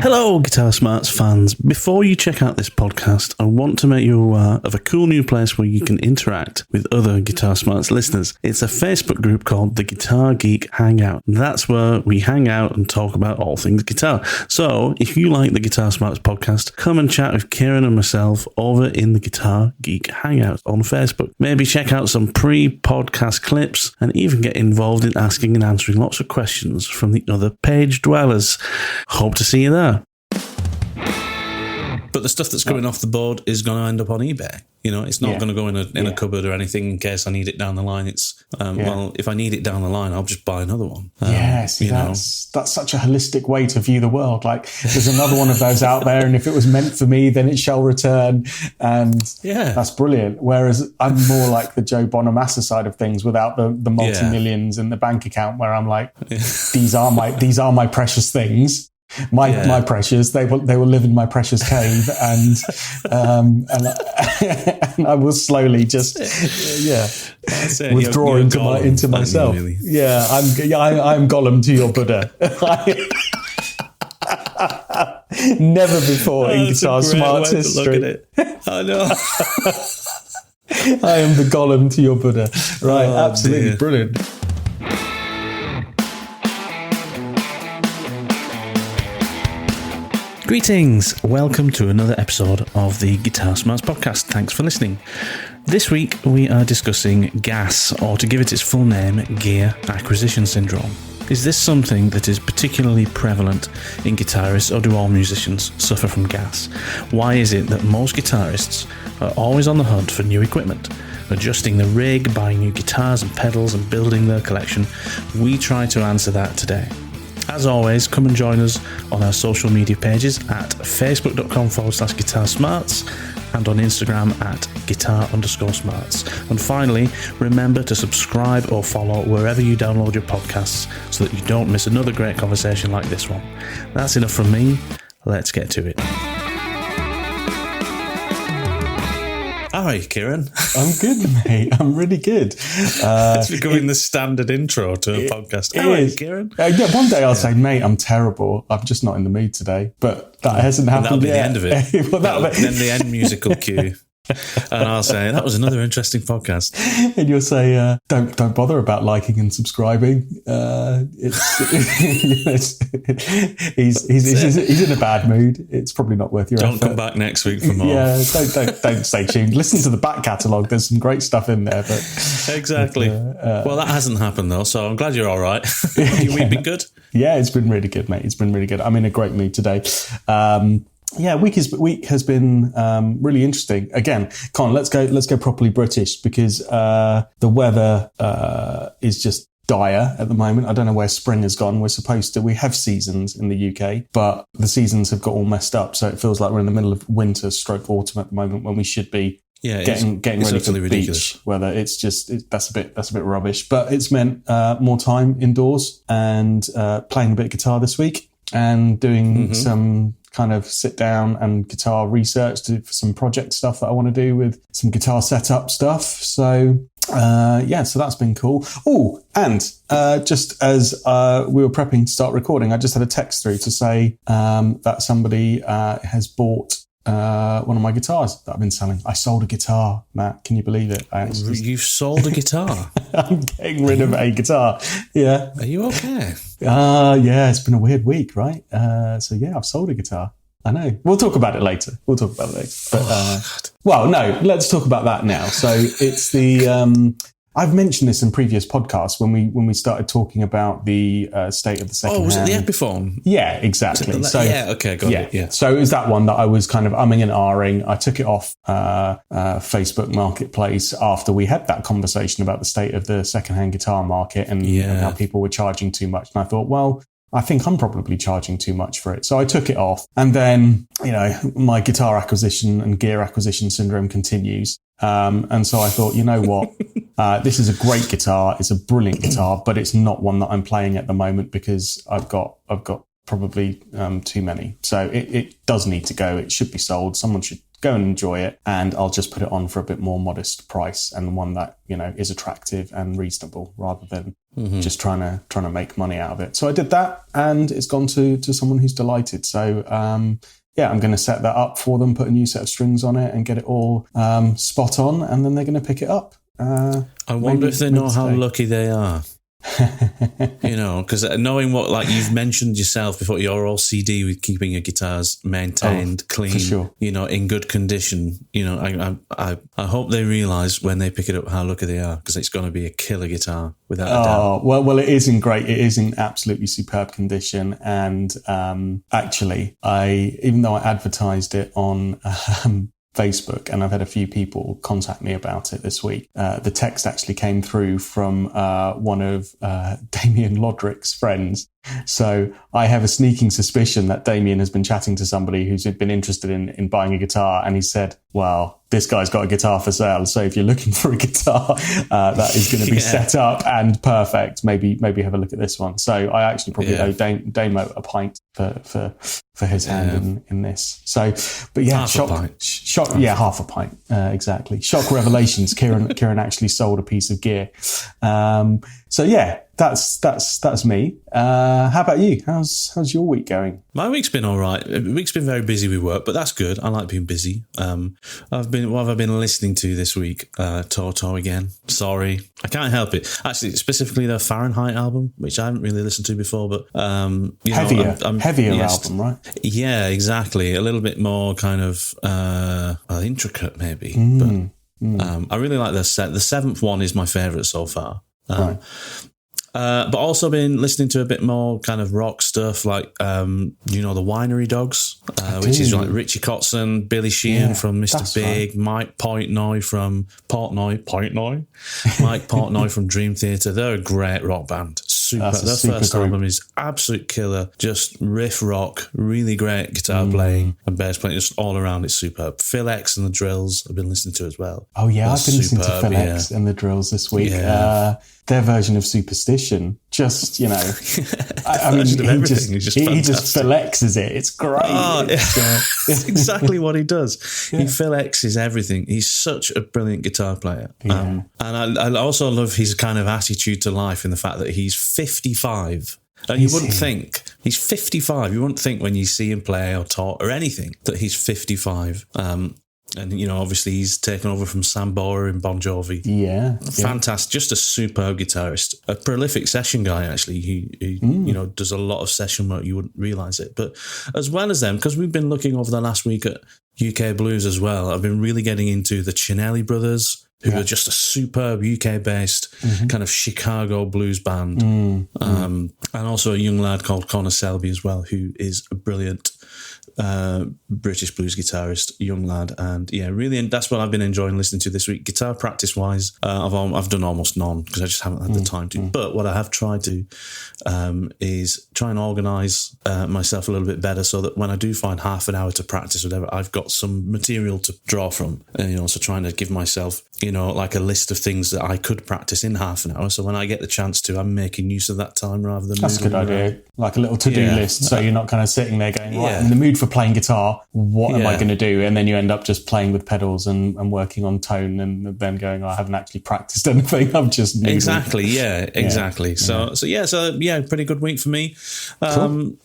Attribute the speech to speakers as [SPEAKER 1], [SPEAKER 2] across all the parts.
[SPEAKER 1] Hello, Guitar Smarts fans. Before you check out this podcast, I want to make you aware of a cool new place where you can interact with other Guitar Smarts listeners. It's a Facebook group called the Guitar Geek Hangout. That's where we hang out and talk about all things guitar. So, if you like the Guitar Smarts podcast, come and chat with Kiran and myself over in the Guitar Geek Hangout on Facebook. Maybe check out some pre-podcast clips and even get involved in asking and answering lots of questions from the other page dwellers. Hope to see you there. But the stuff that's coming off the board is going to end up on eBay. You know, it's not going to go in a cupboard or anything in case I need it down the line. It's well, if I need it down the line, I'll just buy another one. That's such a holistic way to view the world. Like, there's another one of those out there, and if it was meant for me, then it shall return. And that's brilliant. Whereas I'm more like the Joe Bonamassa side of things, without the multi-millions in the bank account, where I'm like, these are my precious things. My precious, they will live in my precious cave, and I will slowly just withdraw into myself. Really. I'm Gollum to your Buddha. Never before in Guitar Smarts history. I know. I am the Gollum to your Buddha. Right, absolutely brilliant. Greetings, welcome to another episode of the Guitar Smarts podcast. Thanks for listening. This week we are discussing G.A.S, or to give it its full name, Gear Acquisition Syndrome. Is this something that is particularly prevalent in guitarists, or do all musicians suffer from G.A.S? Why is it that most guitarists are always on the hunt for new equipment? Adjusting the rig, buying new guitars and pedals and building their collection? We try to answer that today. As always, come and join us on our social media pages at facebook.com/guitarsmarts and on Instagram at guitar_smarts. And finally, remember to subscribe or follow wherever you download your podcasts so that you don't miss another great conversation like this one. That's enough from me. Let's get to it. Hi, Kiran. I'm good, mate. I'm really good.
[SPEAKER 2] It's becoming the standard intro to a podcast. Hi, Kiran.
[SPEAKER 1] One day I'll say, mate, I'm terrible. I'm just not in the mood today. But that hasn't happened yet.
[SPEAKER 2] That'll be the end of it. Then the end musical cue. And I'll say, that was another interesting podcast.
[SPEAKER 1] And you'll say, don't bother about liking and subscribing. He's in a bad mood. It's probably not worth your effort.
[SPEAKER 2] Don't come back next week for more.
[SPEAKER 1] Yeah, don't stay tuned. Listen to the back catalogue. There's some great stuff in there. But
[SPEAKER 2] exactly. Well, that hasn't happened though, so I'm glad you're all right. Your week been good?
[SPEAKER 1] Yeah, it's been really good, mate. It's been really good. I'm in a great mood today. Week has been really interesting. Again, let's go properly British, because the weather is just dire at the moment. I don't know where spring has gone. We have seasons in the UK, but the seasons have got all messed up. So it feels like we're in the middle of winter / autumn at the moment, when we should be getting ready for the beach weather. That's a bit rubbish, but it's meant more time indoors and playing a bit of guitar this week and doing some kind of sit down and guitar research for some project stuff that I want to do with some guitar setup stuff. So so that's been cool. Oh, and just as we were prepping to start recording, I just had a text through to say that somebody has bought one of my guitars that I've been selling. I sold a guitar, Matt. Can you believe it?
[SPEAKER 2] You've sold a guitar?
[SPEAKER 1] I'm getting rid of a guitar. Yeah.
[SPEAKER 2] Are you okay?
[SPEAKER 1] It's been a weird week, right? I've sold a guitar. I know. We'll talk about it later. But, let's talk about that now. So it's the... I've mentioned this in previous podcasts when we started talking about the state of the second hand.
[SPEAKER 2] Oh, was it the Epiphone?
[SPEAKER 1] Yeah, exactly.
[SPEAKER 2] Okay, got it. Yeah.
[SPEAKER 1] So it was that one that I was kind of umming and ahhing. I took it off Facebook Marketplace after we had that conversation about the state of the second-hand guitar market and how people were charging too much. And I thought, well, I think I'm probably charging too much for it. So I took it off. And then, my guitar acquisition and gear acquisition syndrome continues. And so I thought, you know what? This is a great guitar. It's a brilliant guitar, but it's not one that I'm playing at the moment because I've got probably too many. So it does need to go. It should be sold. Someone should go and enjoy it, and I'll just put it on for a bit more modest price, and one that, you know, is attractive and reasonable, rather than just trying to make money out of it. So I did that, and it's gone to someone who's delighted. So yeah, I'm going to set that up for them, put a new set of strings on it, and get it all spot on, and then they're going to pick it up.
[SPEAKER 2] I wonder if they know how lucky they are. You know, because knowing what, like you've mentioned yourself before, you're all CD with keeping your guitars maintained, clean,
[SPEAKER 1] for sure.
[SPEAKER 2] You know, in good condition. You know, I hope they realise when they pick it up how lucky they are, because it's going to be a killer guitar without a doubt.
[SPEAKER 1] Well, it is in great. It is in absolutely superb condition, and actually, even though I advertised it on Facebook, and I've had a few people contact me about it this week. The text actually came through from one of Damien Lodrick's friends. So I have a sneaking suspicion that Damien has been chatting to somebody who's been interested in buying a guitar, and he said, well, this guy's got a guitar for sale, so if you're looking for a guitar that is going to be set up and perfect, maybe have a look at this one. So I actually probably owe Damo a pint for his hand in this. So, but yeah, shock, half a pint, exactly. Shock revelations. Kiran actually sold a piece of gear. So yeah, that's me. How about you? How's your week going?
[SPEAKER 2] My week's been all right. The week's been very busy with work, but that's good. I like being busy. What have I been listening to this week? Toto again. Sorry, I can't help it. Actually, specifically the Fahrenheit album, which I haven't really listened to before, but
[SPEAKER 1] heavier album, right?
[SPEAKER 2] Yeah, exactly. A little bit more kind of intricate, maybe. But I really like the set. The seventh one is my favourite so far.
[SPEAKER 1] Right.
[SPEAKER 2] But also been listening to a bit more kind of rock stuff, like the Winery Dogs, which is like Richie Kotzen, Billy Sheehan from Mr. Big, right. Mike Portnoy from Mike Portnoy from Dream Theater. They're a great rock band. Their first album is absolute killer. Just riff rock, really great guitar playing and bass playing. Just all around, it's superb. Phil X and the Drills I've been listening to as well.
[SPEAKER 1] Oh yeah, I've been listening to Phil X and the Drills this week. Yeah. Their version of Superstition, just, you know, I mean, he just Phil X's it. It's great.
[SPEAKER 2] Oh, it's exactly what he does. Yeah. He Phil X's everything. He's such a brilliant guitar player. Yeah. And I also love his kind of attitude to life, in the fact that he's 55. And you wouldn't think he's 55. You wouldn't think when you see him play or talk or anything that he's 55. And, you know, obviously he's taken over from Sam Bower in Bon Jovi. Yeah. Fantastic. Just a superb guitarist. A prolific session guy, actually. He you know, does a lot of session work. You wouldn't realise it. But as well as them, because we've been looking over the last week at UK blues as well, I've been really getting into the Cinelli brothers, who are just a superb UK-based kind of Chicago blues band. And also a young lad called Connor Selby as well, who is a brilliant British blues guitarist, young lad, and really, and that's what I've been enjoying listening to this week. Guitar practice wise, I've done almost none because I just haven't had the time to. But what I have tried to is try and organise myself a little bit better, so that when I do find half an hour to practice, whatever, I've got some material to draw from. And, so trying to give myself, like a list of things that I could practice in half an hour. So when I get the chance to, I'm making use of that time rather than.
[SPEAKER 1] That's a good idea. Like a little to-do list, so you're not kind of sitting there going, right, I'm in the mood for playing guitar, what am I going to do? And then you end up just playing with pedals and working on tone, and then going, I haven't actually practiced anything. I'm just noodling.
[SPEAKER 2] Exactly. So pretty good week for me.
[SPEAKER 1] Cool.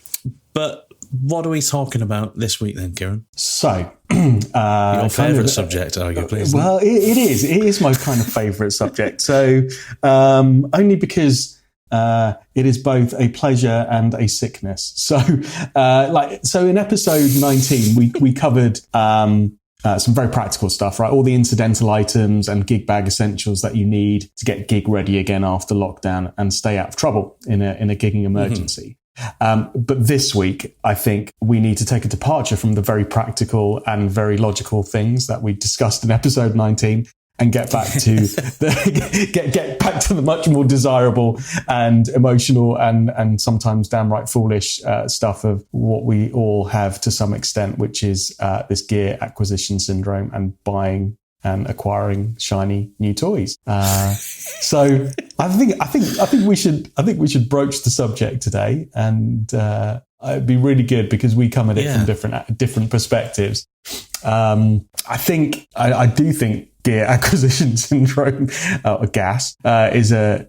[SPEAKER 2] But what are we talking about this week then, Kiran?
[SPEAKER 1] So,
[SPEAKER 2] your favourite subject, arguably.
[SPEAKER 1] Well, it is. It is my kind of favourite subject. So, only because it is both a pleasure and a sickness. So, in episode 19, we covered some very practical stuff, right? All the incidental items and gig bag essentials that you need to get gig ready again after lockdown and stay out of trouble in a gigging emergency. But this week, I think we need to take a departure from the very practical and very logical things that we discussed in episode 19 and get back to get back to the much more desirable and emotional and sometimes downright foolish stuff of what we all have to some extent, which is this gear acquisition syndrome and buying and acquiring shiny new toys. So I think we should broach the subject today, and It'd be really good because we come at it from different perspectives. I do think gear acquisition syndrome, or GAS, is a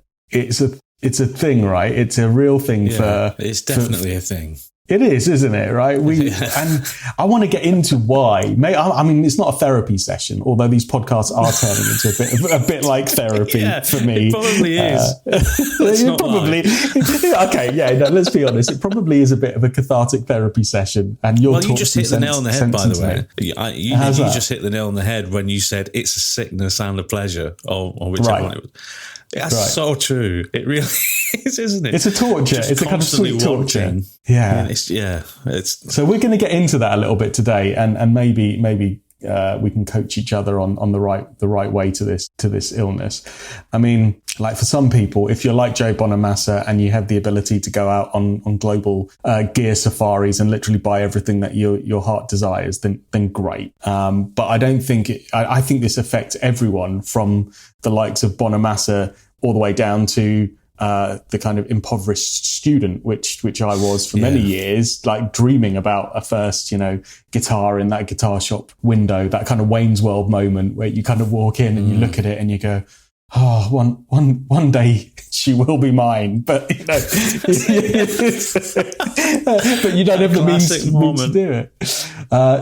[SPEAKER 1] thing, right? It's a real thing
[SPEAKER 2] it's definitely a thing.
[SPEAKER 1] It is, isn't it? Right. And I want to get into why. I mean, it's not a therapy session, although these podcasts are turning into a bit like therapy for me.
[SPEAKER 2] It probably is.
[SPEAKER 1] It probably. Okay. Yeah. No, let's be honest. It probably is a bit of a cathartic therapy session. And you
[SPEAKER 2] just hit the nail on the head, by the way. You just hit the nail on the head when you said it's a sickness and a pleasure, or whichever one it was. That's so true. It really is, isn't it?
[SPEAKER 1] It's a torture. It's a kind of sweet torture. Yeah. So we're going to get into that a little bit today, and maybe we can coach each other on the right way to this illness. I mean, like for some people, if you're like Joe Bonamassa and you have the ability to go out on global gear safaris and literally buy everything that your heart desires, then great. But I don't think I think this affects everyone, from the likes of Bonamassa all the way down to the kind of impoverished student, which I was for many years, like dreaming about a first, guitar in that guitar shop window, that kind of Wayne's World moment where you kind of walk in and you look at it and you go, oh, one day she will be mine, but but you don't have the means to do it.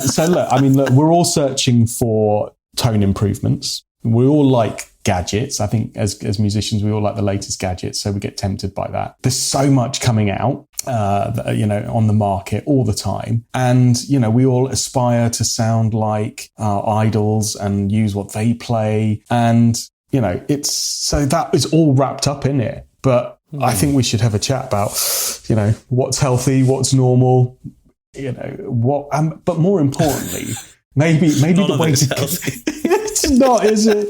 [SPEAKER 1] So look, we're all searching for tone improvements. We all like gadgets. I think as musicians, we all like the latest gadgets, so we get tempted by that. There's so much coming out, on the market all the time. And, we all aspire to sound like our idols and use what they play. And, so that is all wrapped up in it. But I think we should have a chat about, what's healthy, what's normal, but more importantly, maybe the way to... It's not, is it?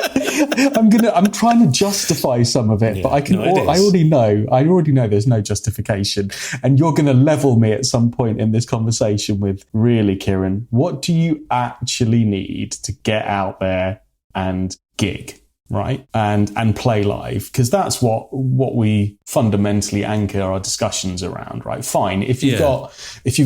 [SPEAKER 1] I'm trying to justify some of it, but I already know there's no justification. And you're going to level me at some point in this conversation with, really, Kiran, what do you actually need to get out there and gig, right? And play live? Because that's what we fundamentally anchor our discussions around, right? Fine. If you've got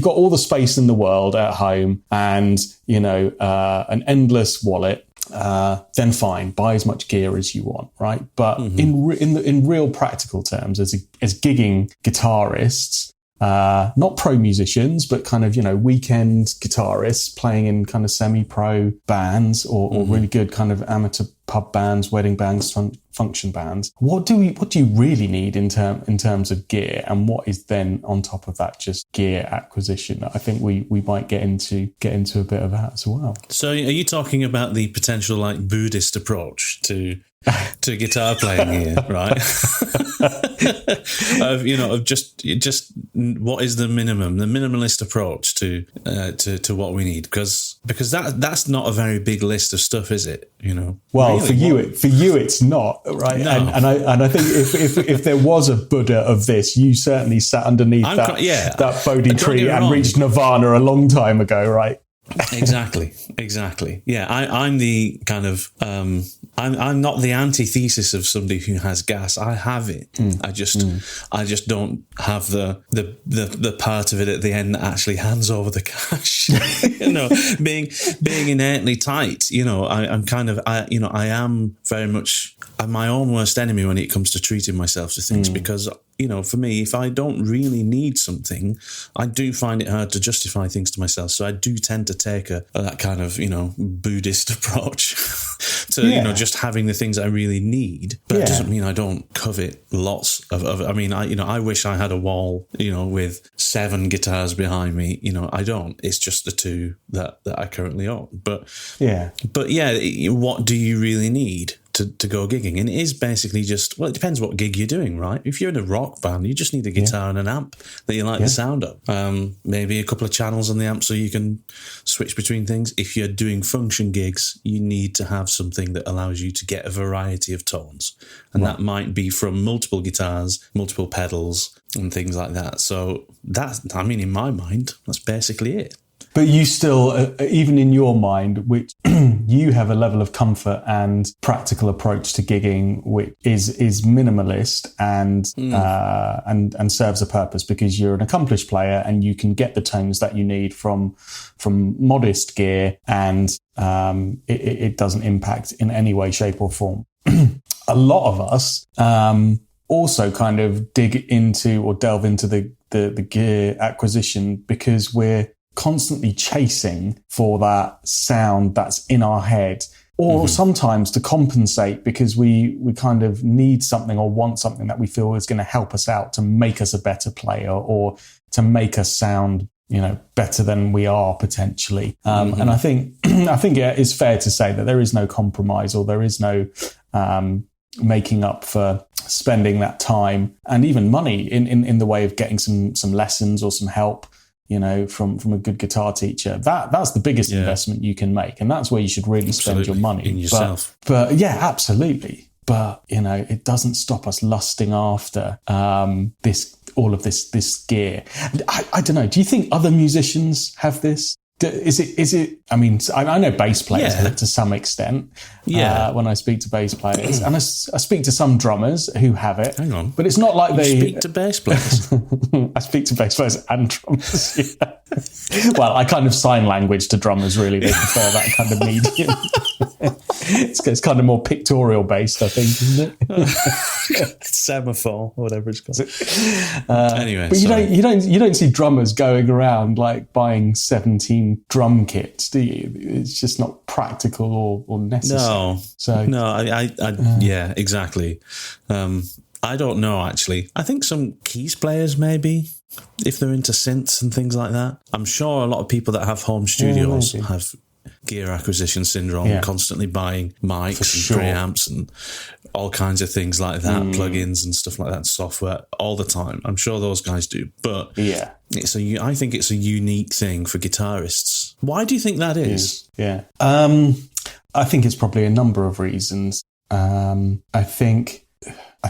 [SPEAKER 1] all the space in the world at home and, an endless wallet, then fine, buy as much gear as you want, right? But in real practical terms, as gigging guitarists, not pro musicians, but kind of, weekend guitarists playing in kind of semi-pro bands or really good kind of amateur pub bands, wedding bands, function bands. What do you really need in terms of gear? And what is then on top of that just gear acquisition? I think we might get into a bit of that as well.
[SPEAKER 2] So are you talking about the potential like Buddhist approach to guitar playing here, right? of just what is the minimalist approach to what we need, because that's not a very big list of stuff, is it?
[SPEAKER 1] Well, really, for you it's not, right? No. And I think if there was a Buddha of this, you certainly sat underneath that Bodhi tree and reached nirvana a long time ago, right?
[SPEAKER 2] Exactly. Yeah, I'm the kind of I'm not the antithesis of somebody who has gas. I have it. I just don't have the part of it at the end that actually hands over the cash. Being innately tight. I am very much my own worst enemy when it comes to treating myself to things, because for me, if I don't really need something, I do find it hard to justify things to myself. So I do tend to take that kind of, Buddhist approach to, just having the things I really need. But it doesn't mean I don't covet lots of I mean, I wish I had a wall, with 7 guitars behind me. I don't. It's just the 2 that I currently own. But what do you really need to go gigging? And it is basically just, it depends what gig you're doing, right? If you're in a rock band, you just need a guitar and an amp that you like the sound of. Maybe a couple of channels on the amp so you can switch between things. If you're doing function gigs, you need to have something that allows you to get a variety of tones. And that might be from multiple guitars, multiple pedals and things like that. So in my mind, that's basically it.
[SPEAKER 1] But you still, even in your mind, which you have a level of comfort and practical approach to gigging, which is minimalist and serves a purpose because you're an accomplished player and you can get the tones that you need from modest gear, and it doesn't impact in any way, shape, or form. A lot of us also kind of dig into or delve into the gear acquisition because we're constantly chasing for that sound that's in our head, or sometimes to compensate because we kind of need something or want something that we feel is going to help us out to make us a better player or to make us sound, better than we are potentially. And I think it is fair to say that there is no compromise or there is no making up for spending that time and even money in the way of getting some lessons or some help, from a good guitar teacher. That's the biggest investment you can make, and that's where you should really spend your money
[SPEAKER 2] in yourself.
[SPEAKER 1] But yeah, absolutely. But it doesn't stop us lusting after all of this gear. I don't know. Do you think other musicians have this? Is it? I mean, I know bass players have it to some extent.
[SPEAKER 2] Yeah.
[SPEAKER 1] When I speak to bass players, and I speak to some drummers who have it.
[SPEAKER 2] Hang on,
[SPEAKER 1] but it's not like they
[SPEAKER 2] speak to bass players.
[SPEAKER 1] I speak to bass players and drummers. Yeah. Well, I kind of sign language to drummers. Really, they prefer that kind of medium. It's kind of more pictorial based, I think, isn't it?
[SPEAKER 2] Semaphore, or whatever it's called.
[SPEAKER 1] Anyway, but you don't see drummers going around like buying 17 drum kits, do you? It's just not practical or necessary.
[SPEAKER 2] No, yeah, exactly. I don't know, actually. I think some keys players, maybe, if they're into synths and things like that. I'm sure a lot of people that have home studios have gear acquisition syndrome, constantly buying mics and preamps and all kinds of things like that, plugins and stuff like that, software all the time. I'm sure those guys do. But I think it's a unique thing for guitarists. Why do you think that is?
[SPEAKER 1] Yeah. I think it's probably a number of reasons. I think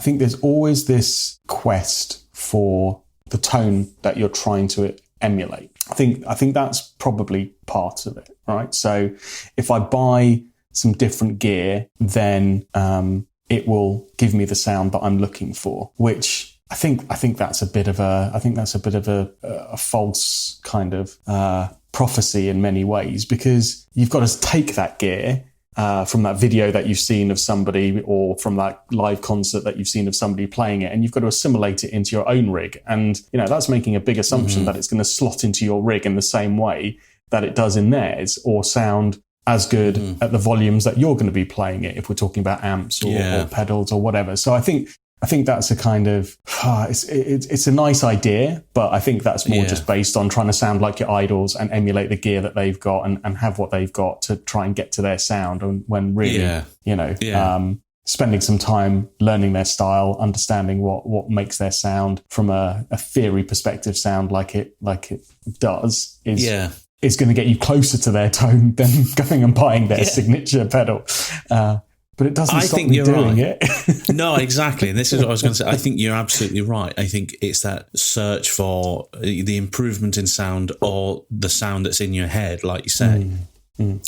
[SPEAKER 1] there's always this quest for the tone that you're trying to emulate. I think that's probably part of it, right? So if I buy some different gear, then it will give me the sound that I'm looking for, which I think that's a bit of a false kind of prophecy in many ways, because you've got to take that gear from that video that you've seen of somebody or from that live concert that you've seen of somebody playing it, and you've got to assimilate it into your own rig. And, that's making a big assumption that it's going to slot into your rig in the same way that it does in theirs, or sound as good at the volumes that you're going to be playing it, if we're talking about amps or pedals or whatever. So I think that's a kind of, it's a nice idea, but I think that's more just based on trying to sound like your idols and emulate the gear that they've got and have what they've got to try and get to their sound. And when really, spending some time learning their style, understanding what makes their sound from a theory perspective sound like it does is going to get you closer to their tone than going and buying their signature pedal. But it doesn't stop me doing it.
[SPEAKER 2] No, exactly. And this is what I was going to say. I think you're absolutely right. I think it's that search for the improvement in sound or the sound that's in your head, like you say.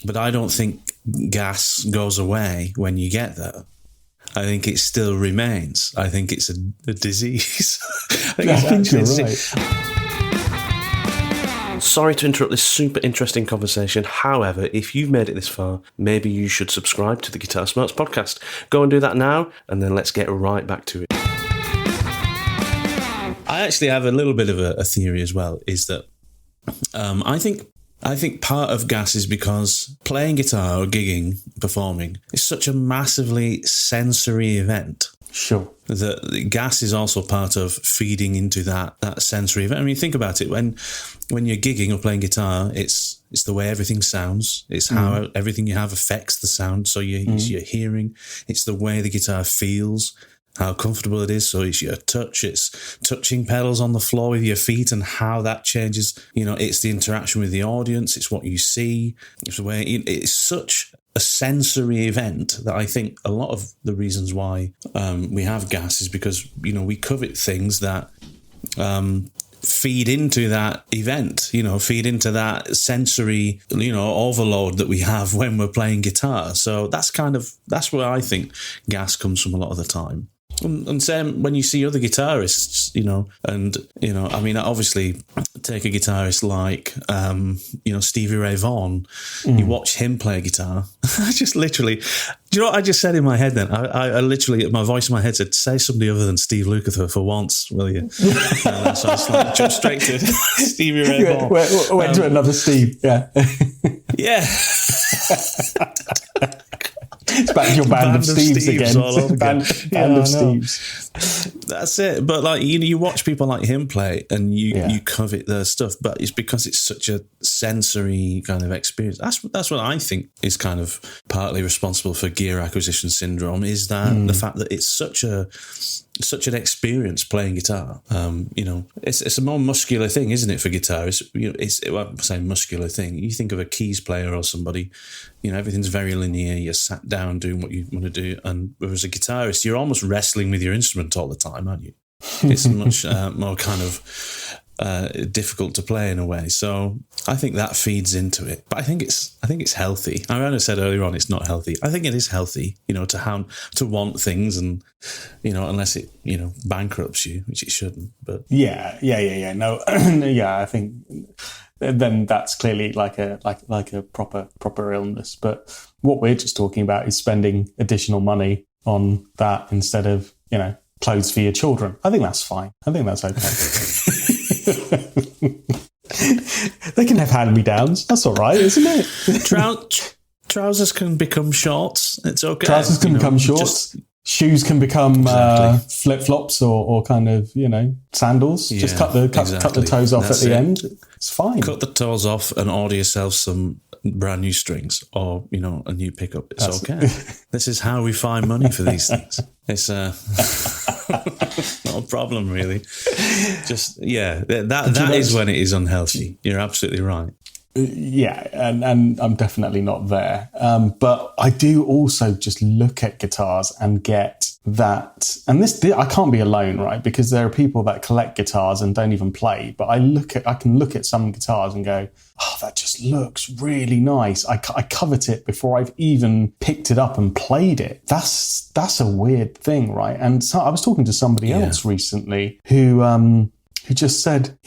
[SPEAKER 2] But I don't think gas goes away when you get there. I think it still remains. I think it's a disease.
[SPEAKER 1] I think you're right.
[SPEAKER 3] Sorry to interrupt this super interesting conversation. However, if you've made it this far, maybe you should subscribe to the Guitar Smarts podcast. Go and do that now, and then let's get right back to it.
[SPEAKER 2] I actually have a little bit of a theory as well, is that I think part of gas is because playing guitar or gigging, performing, is such a massively sensory event.
[SPEAKER 1] Sure.
[SPEAKER 2] The gas is also part of feeding into that sensory event. I mean, think about it. When you're gigging or playing guitar, it's the way everything sounds. It's how everything you have affects the sound. So it's your hearing. It's the way the guitar feels, how comfortable it is. So it's your touch. It's touching pedals on the floor with your feet and how that changes. It's the interaction with the audience. It's what you see. It's the way it's such a sensory event that I think a lot of the reasons why we have gas is because we covet things that feed into that event, feed into that sensory, overload that we have when we're playing guitar. So that's where I think G.A.S comes from a lot of the time. And same when you see other guitarists, I mean, obviously take a guitarist like, Stevie Ray Vaughan. You watch him play guitar. I just literally, do you know what I just said in my head then? I literally, my voice in my head said, say somebody other than Steve Lukather for once, will you? So I just jumped straight to Stevie Ray Vaughan.
[SPEAKER 1] Went to another Steve, yeah.
[SPEAKER 2] Yeah.
[SPEAKER 1] It's back to your band of Steves again.
[SPEAKER 2] All over
[SPEAKER 1] band of Steves.
[SPEAKER 2] That's it. But like you watch people like him play, and you covet their stuff. But it's because it's such a sensory kind of experience. That's what I think is kind of partly responsible for gear acquisition syndrome. Is that the fact that it's such an experience playing guitar. It's a more muscular thing, isn't it, for guitarists? I'm saying muscular thing. You think of a keys player or somebody, everything's very linear. You're sat down doing what you want to do. And whereas a guitarist, you're almost wrestling with your instrument all the time, aren't you? It's much more kind of difficult to play in a way. So I think that feeds into it. But I think it's healthy. I know I said earlier on it's not healthy. I think it is healthy, to want things and, unless it, bankrupts you, which it shouldn't. But
[SPEAKER 1] yeah. No, yeah, I think then that's clearly like a proper illness. But what we're just talking about is spending additional money on that instead of, clothes for your children. I think that's fine. I think that's okay. They can have hand-me-downs. That's all right, isn't it?
[SPEAKER 2] Trousers can become shorts. It's okay.
[SPEAKER 1] Trousers can become shorts. Shoes can become flip-flops or kind of, sandals.
[SPEAKER 2] Yeah,
[SPEAKER 1] just cut the toes off at the end. It's fine.
[SPEAKER 2] Cut the toes off and order yourself some brand new strings or, a new pickup. It's okay. This is how we find money for these things. It's not a problem, really. Just, that is when it is unhealthy. You're absolutely right.
[SPEAKER 1] Yeah, and I'm definitely not there. But I do also just look at guitars and get that, and this I can't be alone, right? Because there are people that collect guitars and don't even play. But I can look at some guitars and go, oh, that just looks really nice. I covet it before I've even picked it up and played it. That's a weird thing, right? And so I was talking to somebody else recently who just said,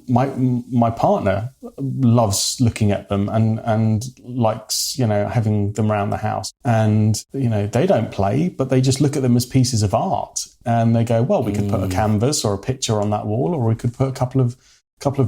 [SPEAKER 1] my partner loves looking at them and likes, having them around the house. And, they don't play, but they just look at them as pieces of art. And they go, well, we could put a canvas or a picture on that wall, or we could put a couple of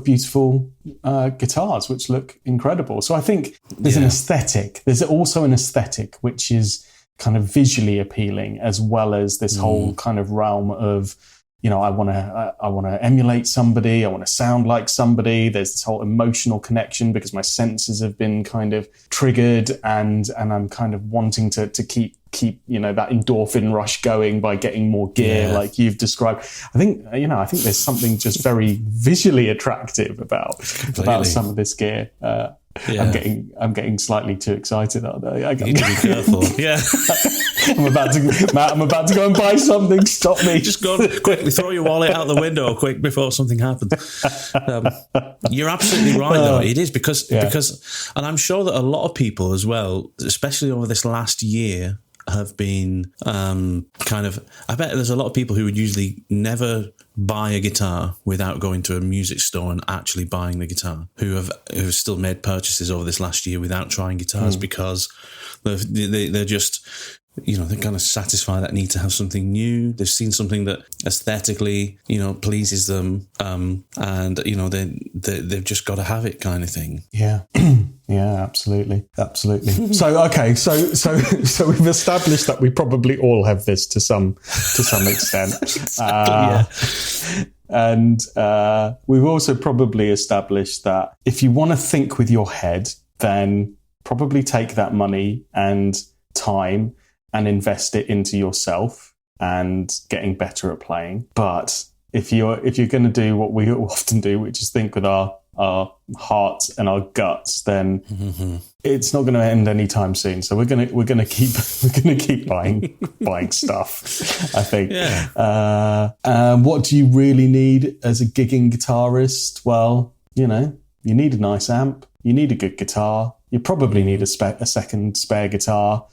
[SPEAKER 1] beautiful guitars, which look incredible. So I think there's an aesthetic. There's also an aesthetic, which is kind of visually appealing, as well as this whole kind of realm of, I want to emulate somebody. I want to sound like somebody. There's this whole emotional connection because my senses have been kind of triggered, and I'm kind of wanting to keep that endorphin rush going by getting more gear, like you've described. I think there's something just very visually attractive about some of this gear. I'm getting slightly too excited, aren't I?
[SPEAKER 2] You need to be careful. Yeah.
[SPEAKER 1] I'm about to go and buy something. Stop me.
[SPEAKER 2] Just go quickly, throw your wallet out the window quick before something happens. You're absolutely right, though. It is because, and I'm sure that a lot of people as well, especially over this last year, have been I bet there's a lot of people who would usually never buy a guitar without going to a music store and actually buying the guitar, who have still made purchases over this last year without trying guitars because they're just, they kind of satisfy that need to have something new. They've seen something that aesthetically, pleases them, and they've just got to have it, kind of thing.
[SPEAKER 1] Yeah. Yeah, absolutely. So okay, so we've established that we probably all have this to some extent. And we've also probably established that if you want to think with your head, then probably take that money and time and invest it into yourself and getting better at playing. But if you're going to do what we often do, which is think with our our hearts and our guts, then it's not going to end anytime soon. So we're gonna keep buying stuff, I think. What do you really need as a gigging guitarist? Well, you need a nice amp, you need a good guitar, you probably need a second spare guitar,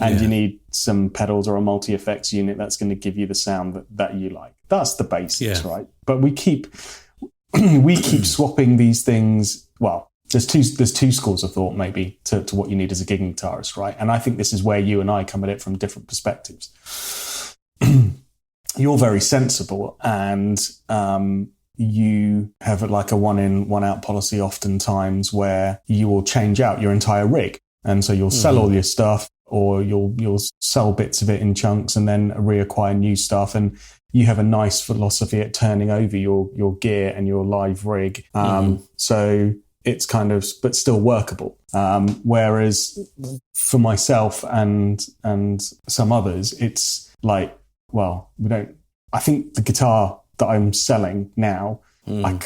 [SPEAKER 1] and you need some pedals or a multi-effects unit that's going to give you the sound that you like. That's the basics, right? But we keep swapping these things. Well, there's two schools of thought maybe to what you need as a gigging guitarist, right? And I think this is where you and I come at it from different perspectives. You're very sensible, and you have like a one in, one out policy oftentimes, where you will change out your entire rig. And so you'll sell all your stuff, or you'll sell bits of it in chunks and then reacquire new stuff. And you have a nice philosophy at turning over your gear and your live rig. So it's kind of, but still workable. Whereas for myself and some others, it's like, well, I think the guitar that I'm selling now, I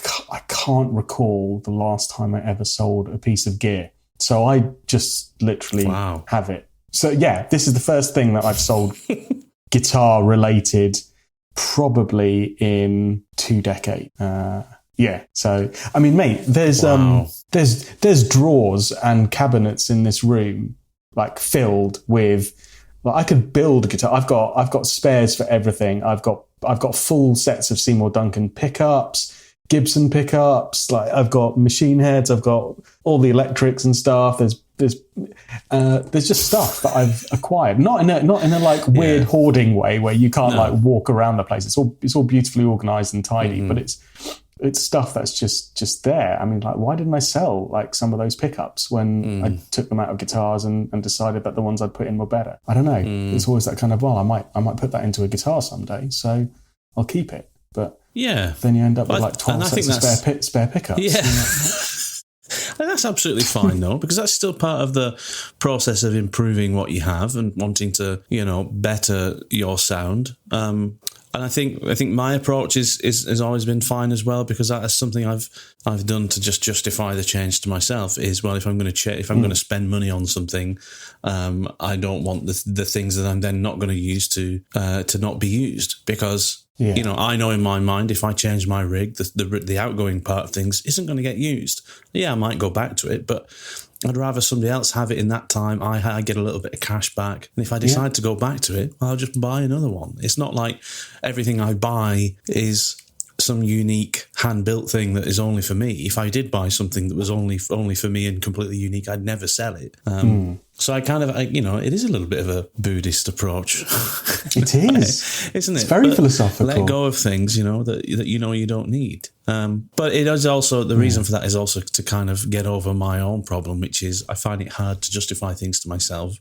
[SPEAKER 1] can't recall the last time I ever sold a piece of gear. So I just literally have it. So yeah, this is the first thing that I've sold guitar related probably in 2 decades. So I mean, mate, there's drawers and cabinets in this room like filled with. Like, I could build a guitar. I've got spares for everything. I've got full sets of Seymour Duncan pickups, Gibson pickups. Like, I've got machine heads. I've got all the electrics and stuff. There's just stuff that I've acquired, not in a like weird hoarding way where you can't like walk around the place. It's all beautifully organized and tidy, but it's stuff that's just there. I mean, like, why didn't I sell like some of those pickups when I took them out of guitars and decided that the ones I'd put in were better? I don't know. It's always that kind of, well, I might put that into a guitar someday, so I'll keep it. But then you end up with like 12 sets of spare pickups.
[SPEAKER 2] Yeah. And that's absolutely fine, though, because that's still part of the process of improving what you have and wanting to, better your sound. And I think my approach is always been fine as well, because that is something I've done to just justify the change to myself. Is, well, if I'm going to spend money on something, I don't want the things that I'm then not going to use to not be used, because I know in my mind, if I change my rig, the outgoing part of things isn't going to get used. Yeah, I might go back to it, but I'd rather somebody else have it in that time. I get a little bit of cash back. And if I decide to go back to it, I'll just buy another one. It's not like everything I buy is some unique hand-built thing that is only for me. If I did buy something that was only for me and completely unique, I'd never sell it. So I kind of, it is a little bit of a Buddhist approach.
[SPEAKER 1] It is,
[SPEAKER 2] isn't it?
[SPEAKER 1] It's very philosophical.
[SPEAKER 2] Let go of things, that you don't need. But it is also, the reason for that is also to kind of get over my own problem, which is I find it hard to justify things to myself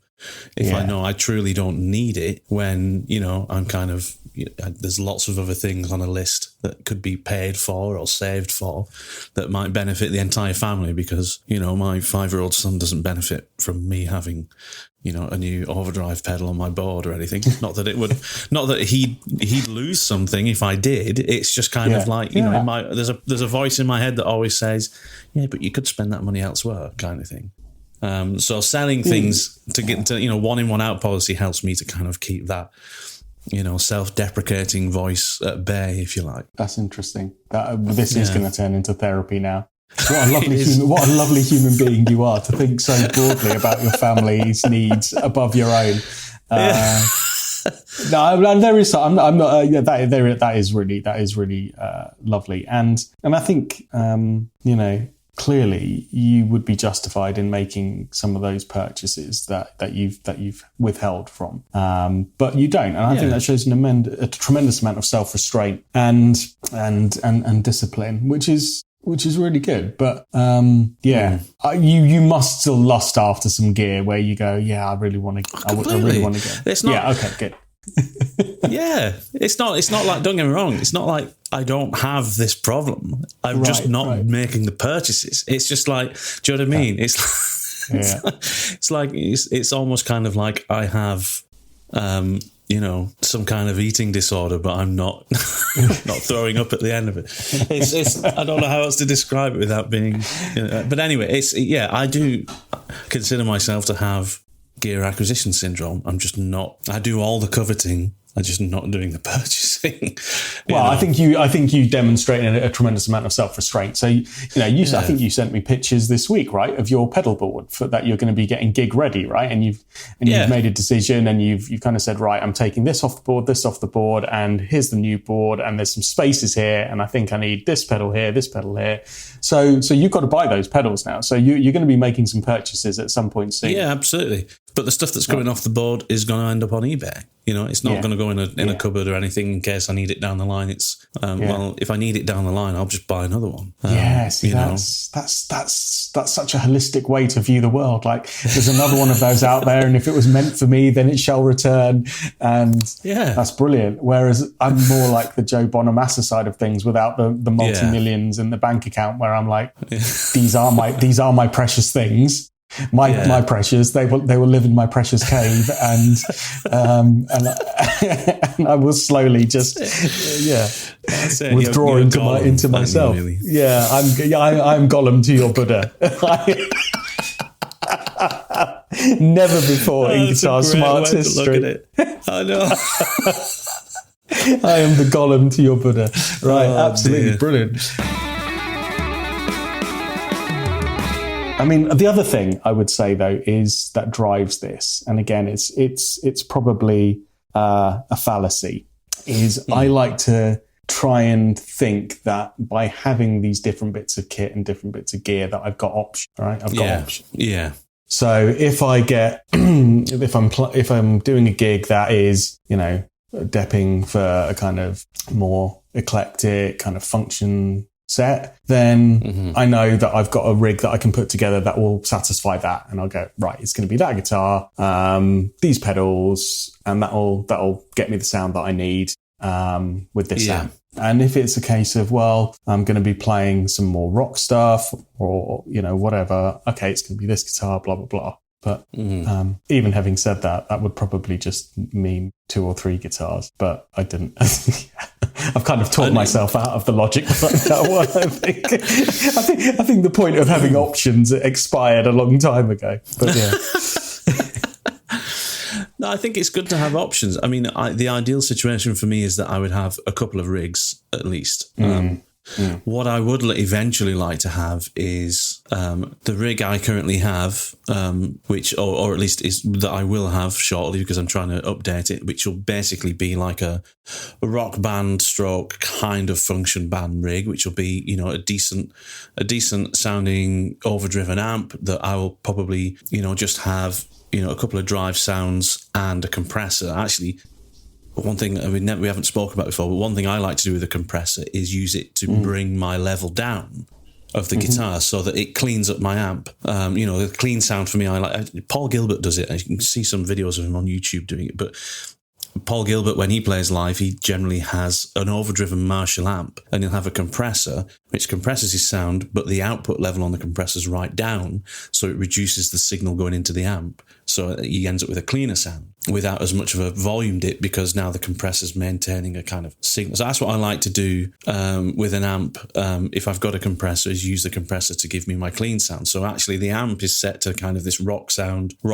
[SPEAKER 2] if I know I truly don't need it, when, I'm kind of, there's lots of other things on a list that could be paid for or saved for that might benefit the entire family, because, my 5-year-old son doesn't benefit from me having, a new overdrive pedal on my board or anything. Not that he'd lose something if I did. It's just kind of like, there's a voice in my head that always says, yeah, but you could spend that money elsewhere, kind of thing. So selling things to get into, one in, one out policy helps me to kind of keep that, self-deprecating voice at bay, if you like.
[SPEAKER 1] That's interesting. This is going to turn into therapy now. What a lovely human being you are, to think so broadly about your family's needs above your own. No, there is. I'm not. That is really lovely, and I think clearly you would be justified in making some of those purchases that you've withheld from, but you don't, and I think that shows a tremendous amount of self-restraint and discipline, which is really good. But you must still lust after some gear where you go, I really want to. I really want to go.
[SPEAKER 2] It's not.
[SPEAKER 1] Yeah. Okay. Good.
[SPEAKER 2] It's not like, don't get me wrong, it's not like I don't have this problem. I'm just not making the purchases. It's just like, do you know what I mean? It's like it's almost kind of like I have some kind of eating disorder, but I'm not not throwing up at the end of it. It's I don't know how else to describe it without being. But anyway, I do consider myself to have gear acquisition syndrome. I'm just not. I do all the coveting. I'm just not doing the purchasing.
[SPEAKER 1] Well, I think you demonstrated a tremendous amount of self-restraint. So, I think you sent me pictures this week, right, of your pedal board that you're going to be getting gig ready, right? And you've made a decision, and you've kind of said, right, I'm taking this off the board, and here's the new board, and there's some spaces here, and I think I need this pedal here. So you've got to buy those pedals now. So you're going to be making some purchases at some point soon.
[SPEAKER 2] Yeah, absolutely. But the stuff that's coming off the board is going to end up on eBay. It's not going to go in a cupboard or anything in case I need it down the line. It's well, if I need it down the line, I'll just buy another one.
[SPEAKER 1] That's such a holistic way to view the world. Like, there's another one of those out there, and if it was meant for me, then it shall return. And that's brilliant. Whereas I'm more like the Joe Bonamassa side of things, without the multi-millions in the bank account, where I'm like, these are my precious things. My precious, they will live in my precious cave, and I will slowly just withdraw into myself. Really. I'm Gollum to your Buddha. Never before in Guitar Smart's history.
[SPEAKER 2] I know.
[SPEAKER 1] I am the Gollum to your Buddha. Right, absolutely brilliant. I mean, the other thing I would say, though, is that drives this, and again, it's probably a fallacy, is I like to try and think that by having these different bits of kit and different bits of gear, that I've got options, right? I've got options.
[SPEAKER 2] Yeah.
[SPEAKER 1] So if I get, if I'm doing a gig that is, depping for a kind of more eclectic kind of function set, then I know that I've got a rig that I can put together that will satisfy that, and I'll go, right, it's going to be that guitar, these pedals, and that'll get me the sound that I need with this amp. And if it's a case of, well, I'm going to be playing some more rock stuff or whatever, okay, it's going to be this guitar, blah blah blah. But even having said that, that would probably just mean 2 or 3 guitars. But I didn't. I've kind of talked myself out of the logic behind that one. I think the point of having options expired a long time ago. But yeah.
[SPEAKER 2] No, I think it's good to have options. I mean, the ideal situation for me is that I would have a couple of rigs at least. What I would eventually like to have is the rig I currently have, which, or at least is that I will have shortly because I'm trying to update it, which will basically be like a rock band stroke kind of function band rig, which will be, a decent sounding overdriven amp that I will probably, just have, a couple of drive sounds and a compressor. Actually, one thing we haven't spoken about before, but one thing I like to do with a compressor is use it to bring my level down of the guitar so that it cleans up my amp. The clean sound for me, I like. Paul Gilbert does it. You can see some videos of him on YouTube doing it. But Paul Gilbert, when he plays live, he generally has an overdriven Marshall amp, and he'll have a compressor which compresses his sound, but the output level on the compressor is right down, so it reduces the signal going into the amp. So he ends up with a cleaner sound without as much of a volume dip, because now the compressor's maintaining a kind of signal. So that's what I like to do with an amp. If I've got a compressor, is use the compressor to give me my clean sound. So actually the amp is set to kind of this rock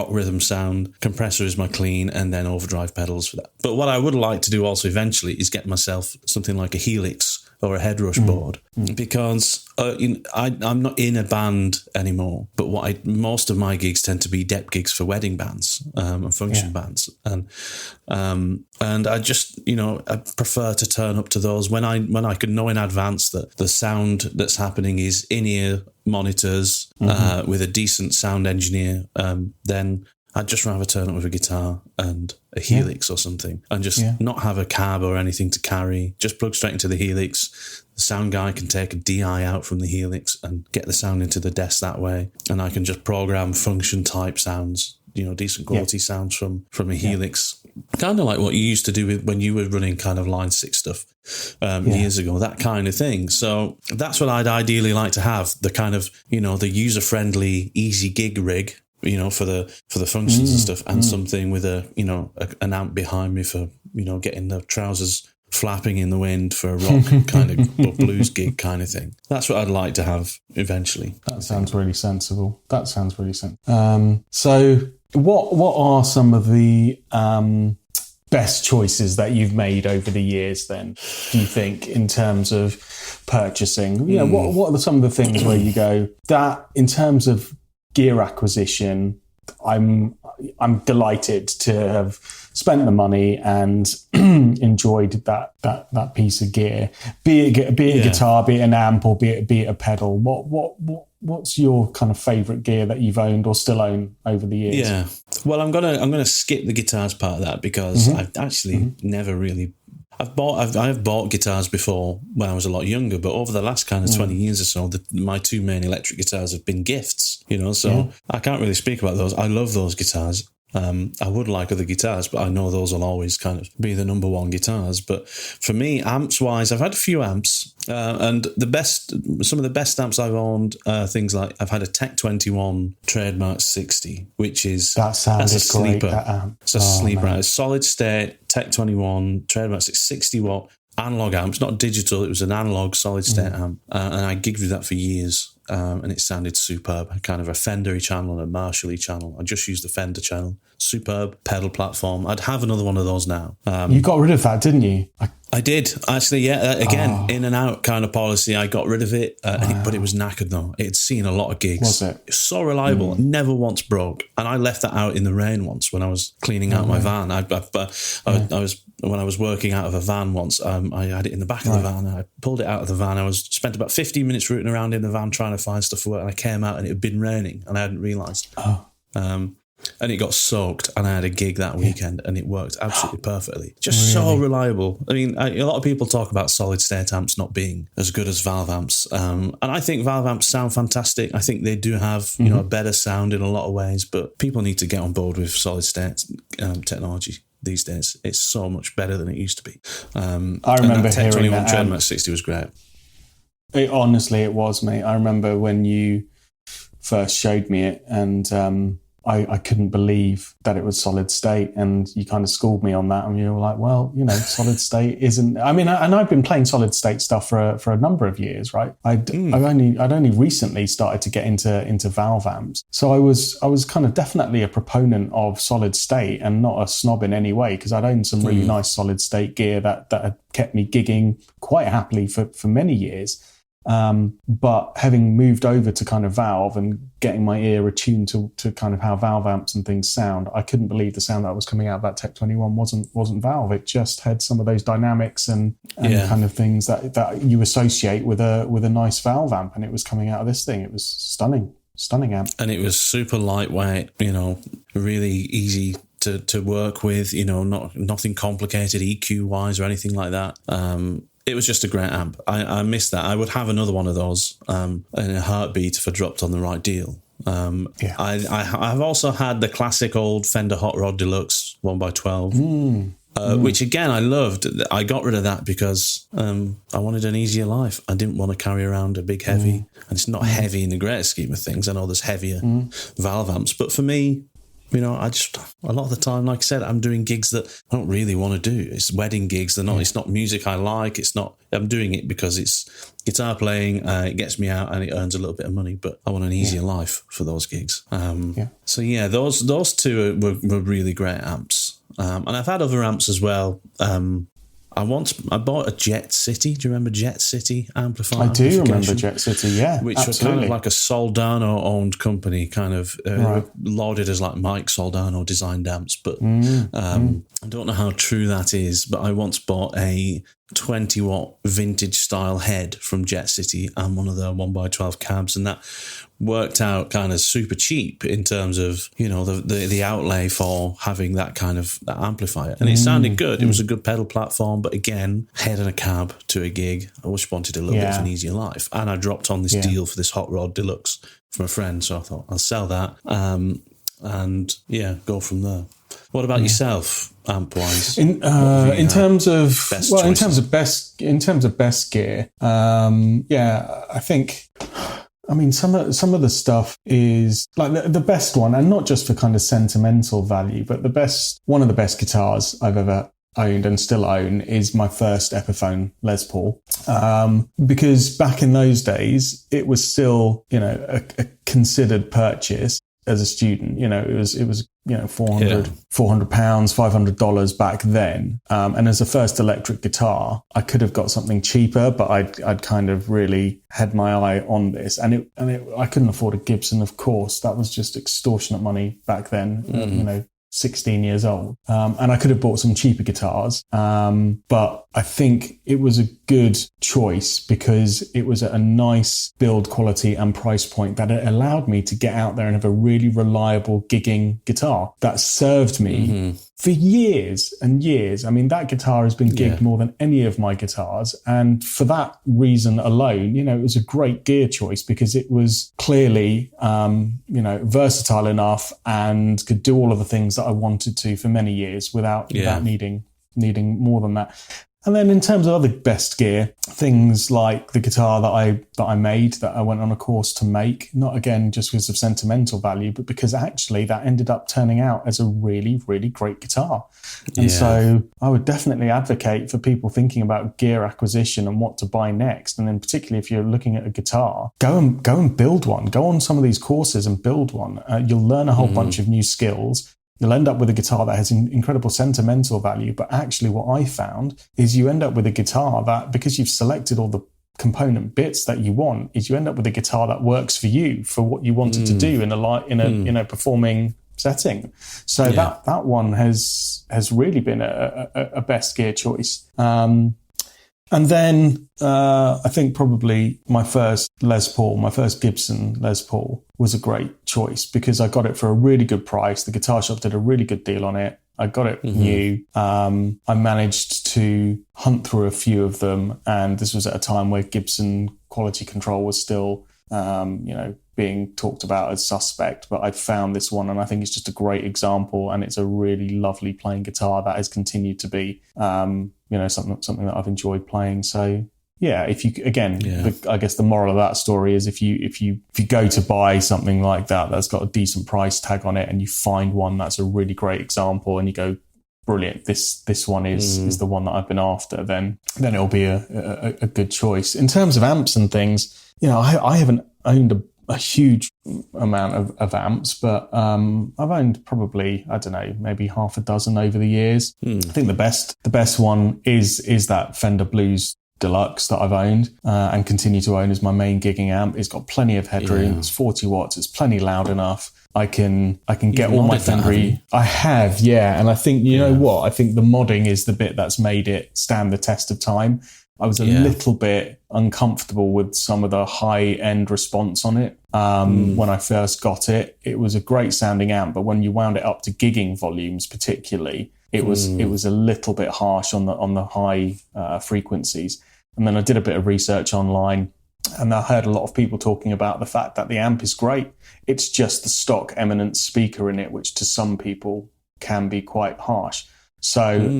[SPEAKER 2] rhythm sound. Compressor is my clean, and then overdrive pedals for that. But what I would like to do also eventually is get myself something like a Helix or a headrush board, because I'm not in a band anymore, but most of my gigs tend to be dep gigs for wedding bands and function bands, and I just I prefer to turn up to those when I can know in advance that the sound that's happening is in-ear monitors with a decent sound engineer. Then I'd just rather turn up with a guitar and a Helix or something, and just not have a cab or anything to carry. Just plug straight into the Helix. The sound guy can take a DI out from the Helix and get the sound into the desk that way. And I can just program function type sounds, decent quality sounds from a Helix. Kind of like what you used to do when you were running kind of Line 6 stuff years ago, that kind of thing. So that's what I'd ideally like to have, the kind of, the user-friendly, easy gig rig for the functions and stuff, and something with an amp behind me for, getting the trousers flapping in the wind for a rock kind of blues gig kind of thing. That's what I'd like to have eventually.
[SPEAKER 1] That sounds really sensible. So what are some of the best choices that you've made over the years then, do you think, in terms of purchasing? What are some of the things where you go, that in terms of gear acquisition, I'm delighted to have spent the money and enjoyed that piece of gear, be it a guitar, be it an amp, or be it a pedal. What's your kind of favourite gear that you've owned or still own over the years?
[SPEAKER 2] Yeah, well, I'm gonna skip the guitars part of that because I've actually never really. I've bought guitars before when I was a lot younger, but over the last kind of 20 years or so, my two main electric guitars have been gifts, so I can't really speak about those. I love those guitars. I would like other guitars, but I know those will always kind of be the number one guitars. But for me, amps-wise, I've had a few amps, and some of the best amps I've owned are things like I've had a Tech 21 Trademark 60, which is that's a sleeper. That amp. It's a sleeper. It's solid state Tech 21 Trademark 60 watt analog amp. It's not digital. It was an analog solid state amp, and I gigged with that for years. And it sounded superb, kind of a Fender channel and a Marshall channel. I just used the Fender channel. Superb pedal platform. I'd have another one of those now.
[SPEAKER 1] You got rid of that, didn't you?
[SPEAKER 2] I did, actually, yeah. Again, in and out kind of policy. I got rid of it, but it was knackered though. It had seen a lot of gigs.
[SPEAKER 1] Was it?
[SPEAKER 2] It's so reliable, never once broke. And I left that out in the rain once when I was cleaning out my van. When I was working out of a van once, I had it in the back of the van. And I pulled it out of the van. I spent about 15 minutes rooting around in the van trying to find stuff for work. And I came out and it had been raining and I hadn't realised. And it got soaked, and I had a gig that weekend, and it worked absolutely perfectly. Just so reliable. I mean, a lot of people talk about solid-state amps not being as good as valve amps, and I think valve amps sound fantastic. I think they do have a better sound in a lot of ways, but people need to get on board with solid-state technology these days. It's so much better than it used to be.
[SPEAKER 1] I remember
[SPEAKER 2] Tech
[SPEAKER 1] hearing
[SPEAKER 2] 21
[SPEAKER 1] that
[SPEAKER 2] Trademark 60 was great.
[SPEAKER 1] Honestly, it was, mate. I remember when you first showed me it, and I couldn't believe that it was solid state, and you kind of schooled me on that, and you were like, well, solid state isn't. I mean, and I've been playing solid state stuff for a number of years, right? I'd only recently started to get into valve amps, so I was kind of definitely a proponent of solid state and not a snob in any way, because I'd owned some really nice solid state gear that had kept me gigging quite happily for many years. But having moved over to kind of valve and getting my ear attuned to kind of how valve amps and things sound, I couldn't believe the sound that was coming out of that Tech 21 wasn't valve. It just had some of those dynamics and kind of things that you associate with a nice valve amp, and it was coming out of this thing. It was stunning amp. And
[SPEAKER 2] it was super lightweight, really easy to work with, nothing complicated EQ wise or anything like that. It was just a great amp. I missed that. I would have another one of those in a heartbeat if I dropped on the right deal. I've also had the classic old Fender Hot Rod Deluxe 1x12, which again I loved. I got rid of that because I wanted an easier life. I didn't want to carry around a big heavy, and it's not heavy in the greater scheme of things. I know there's heavier valve amps, but for me, I just, a lot of the time, like I said, I'm doing gigs that I don't really want to do. It's wedding gigs. It's not music I like. I'm doing it because it's guitar playing. It gets me out and it earns a little bit of money, but I want an easier life for those gigs. So yeah, those two were really great amps. And I've had other amps as well. I bought a Jet City. Do you remember Jet City amplifier?
[SPEAKER 1] I do remember Jet City, yeah.
[SPEAKER 2] Which were kind of like a Soldano-owned company, kind of lauded as like Mike Soldano designed amps. But I don't know how true that is, but I once bought a 20-watt vintage style head from Jet City and one of their 1x12 cabs, and that worked out kind of super cheap in terms of the outlay for having that kind of that amplifier, and it sounded good. It was a good pedal platform, but again, head and a cab to a gig. I just wanted a little bit of an easier life, and I dropped on this deal for this Hot Rod Deluxe from a friend, so I thought I'll sell that and go from there. What about yourself, amp wise?
[SPEAKER 1] In terms of best gear, I think I mean, some of the stuff is like the best one, and not just for kind of sentimental value, but one of the best guitars I've ever owned and still own is my first Epiphone Les Paul. Because back in those days, it was still, a considered purchase as a student. It was £400, $500 back then. And as a first electric guitar, I could have got something cheaper, but I'd kind of really had my eye on this. And I couldn't afford a Gibson, of course. That was just extortionate money back then, 16 years old. And I could have bought some cheaper guitars. But I think it was a good choice because it was at a nice build quality and price point that it allowed me to get out there and have a really reliable gigging guitar that served me for years and years. I mean, that guitar has been gigged more than any of my guitars. And for that reason alone, it was a great gear choice because it was clearly, versatile enough and could do all of the things that I wanted to for many years without needing more than that. And then in terms of other best gear, things like the guitar that I made, that I went on a course to make, not again just because of sentimental value, but because actually that ended up turning out as a really, really great guitar. And so I would definitely advocate for people thinking about gear acquisition and what to buy next. And then particularly if you're looking at a guitar, go and build one. Go on some of these courses and build one. You'll learn a whole bunch of new skills. You'll end up with a guitar that has incredible sentimental value. But actually what I found is you end up with a guitar that, because you've selected all the component bits that you want, is you end up with a guitar that works for you, for what you wanted to do in a performing setting. So that one has really been a best gear choice. And then I think probably my first Gibson Les Paul was a great choice because I got it for a really good price. The guitar shop did a really good deal on it. I got it new. I managed to hunt through a few of them. And this was at a time where Gibson quality control was still, being talked about as suspect. But I found this one and I think it's just a great example. And it's a really lovely playing guitar that has continued to be, something that I've enjoyed playing. So yeah, I guess the moral of that story is if you go to buy something like that's got a decent price tag on it and you find one that's a really great example and you go, brilliant, this one is the one that I've been after, then it'll be a good choice. In terms of amps and things, I haven't owned a huge amount of amps, but I've owned probably, I don't know, maybe half a dozen over the years. I think the best one is that Fender Blues Deluxe that I've owned and continue to own as my main gigging amp. It's got plenty of headroom. It's 40 watts. It's plenty loud enough. I can get all my Fender. I have, and I think you know what? I think the modding is the bit that's made it stand the test of time. I was a little bit uncomfortable with some of the high-end response on it when I first got it. It was a great sounding amp, but when you wound it up to gigging volumes, particularly, it was a little bit harsh on the high frequencies. And then I did a bit of research online, and I heard a lot of people talking about the fact that the amp is great. It's just the stock Eminence speaker in it, which to some people can be quite harsh. So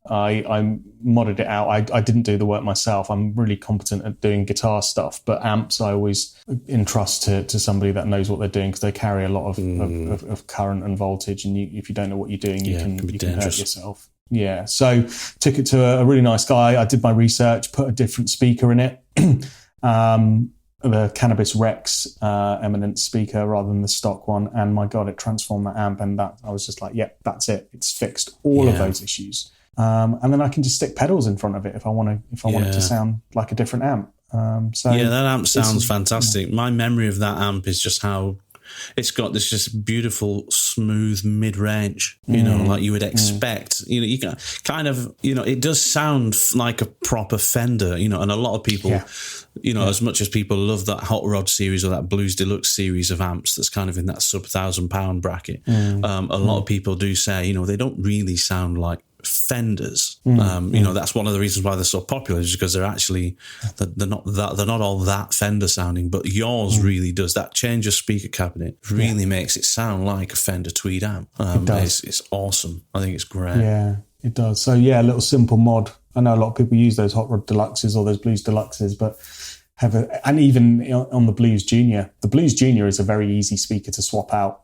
[SPEAKER 1] I modded it out. I didn't do the work myself. I'm really competent at doing guitar stuff, but amps I always entrust to somebody that knows what they're doing because they carry a lot of current and voltage. And if you don't know what you're doing, you can hurt yourself. Yeah. So took it to a really nice guy. I did my research, put a different speaker in it. The Cannabis Rex Eminence speaker rather than the stock one. And my God, it transformed that amp. And that I was just like, that's it. It's fixed all of those issues. And then I can just stick pedals in front of it if I want it to sound like a different amp.
[SPEAKER 2] That amp sounds fantastic. My memory of that amp is just how it's got this just beautiful, smooth mid-range, like you would expect. You can kind of, it does sound like a proper Fender, and a lot of people, as much as people love that Hot Rod series or that Blues Deluxe series of amps that's kind of in that sub £1,000 bracket, a lot of people do say, they don't really sound like Fenders. That's one of the reasons why they're so popular, is because they're actually they're not all that Fender sounding, but yours really does. That change of speaker cabinet really makes it sound like a Fender Tweed amp. It's awesome. I think it's great.
[SPEAKER 1] Yeah, it does. So a little simple mod. I know a lot of people use those Hot Rod Deluxes or those Blues Deluxes, but and even on the Blues Junior. The Blues Junior is a very easy speaker to swap out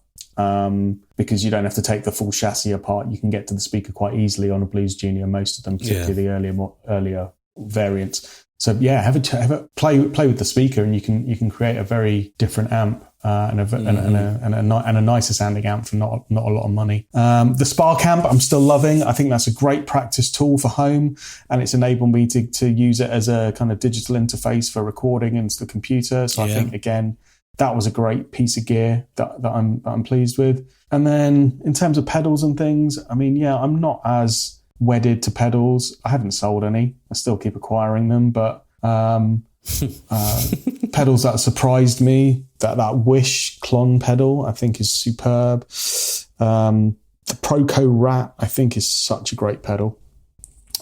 [SPEAKER 1] because you don't have to take the full chassis apart. You can get to the speaker quite easily on a Blues Junior, most of them, particularly the earlier variants. So yeah, have a play with the speaker, and you can create a very different amp and a nicer sounding amp for not a lot of money. The Spark amp I'm still loving. I think that's a great practice tool for home, and it's enabled me to use it as a kind of digital interface for recording into the computer. So I think again that was a great piece of gear that I'm pleased with. And then in terms of pedals and things, I mean, yeah, I'm not as wedded to pedals. I haven't sold any. I still keep acquiring them, but pedals that surprised me, that Wish Klon pedal I think is superb. The Proco Rat I think is such a great pedal.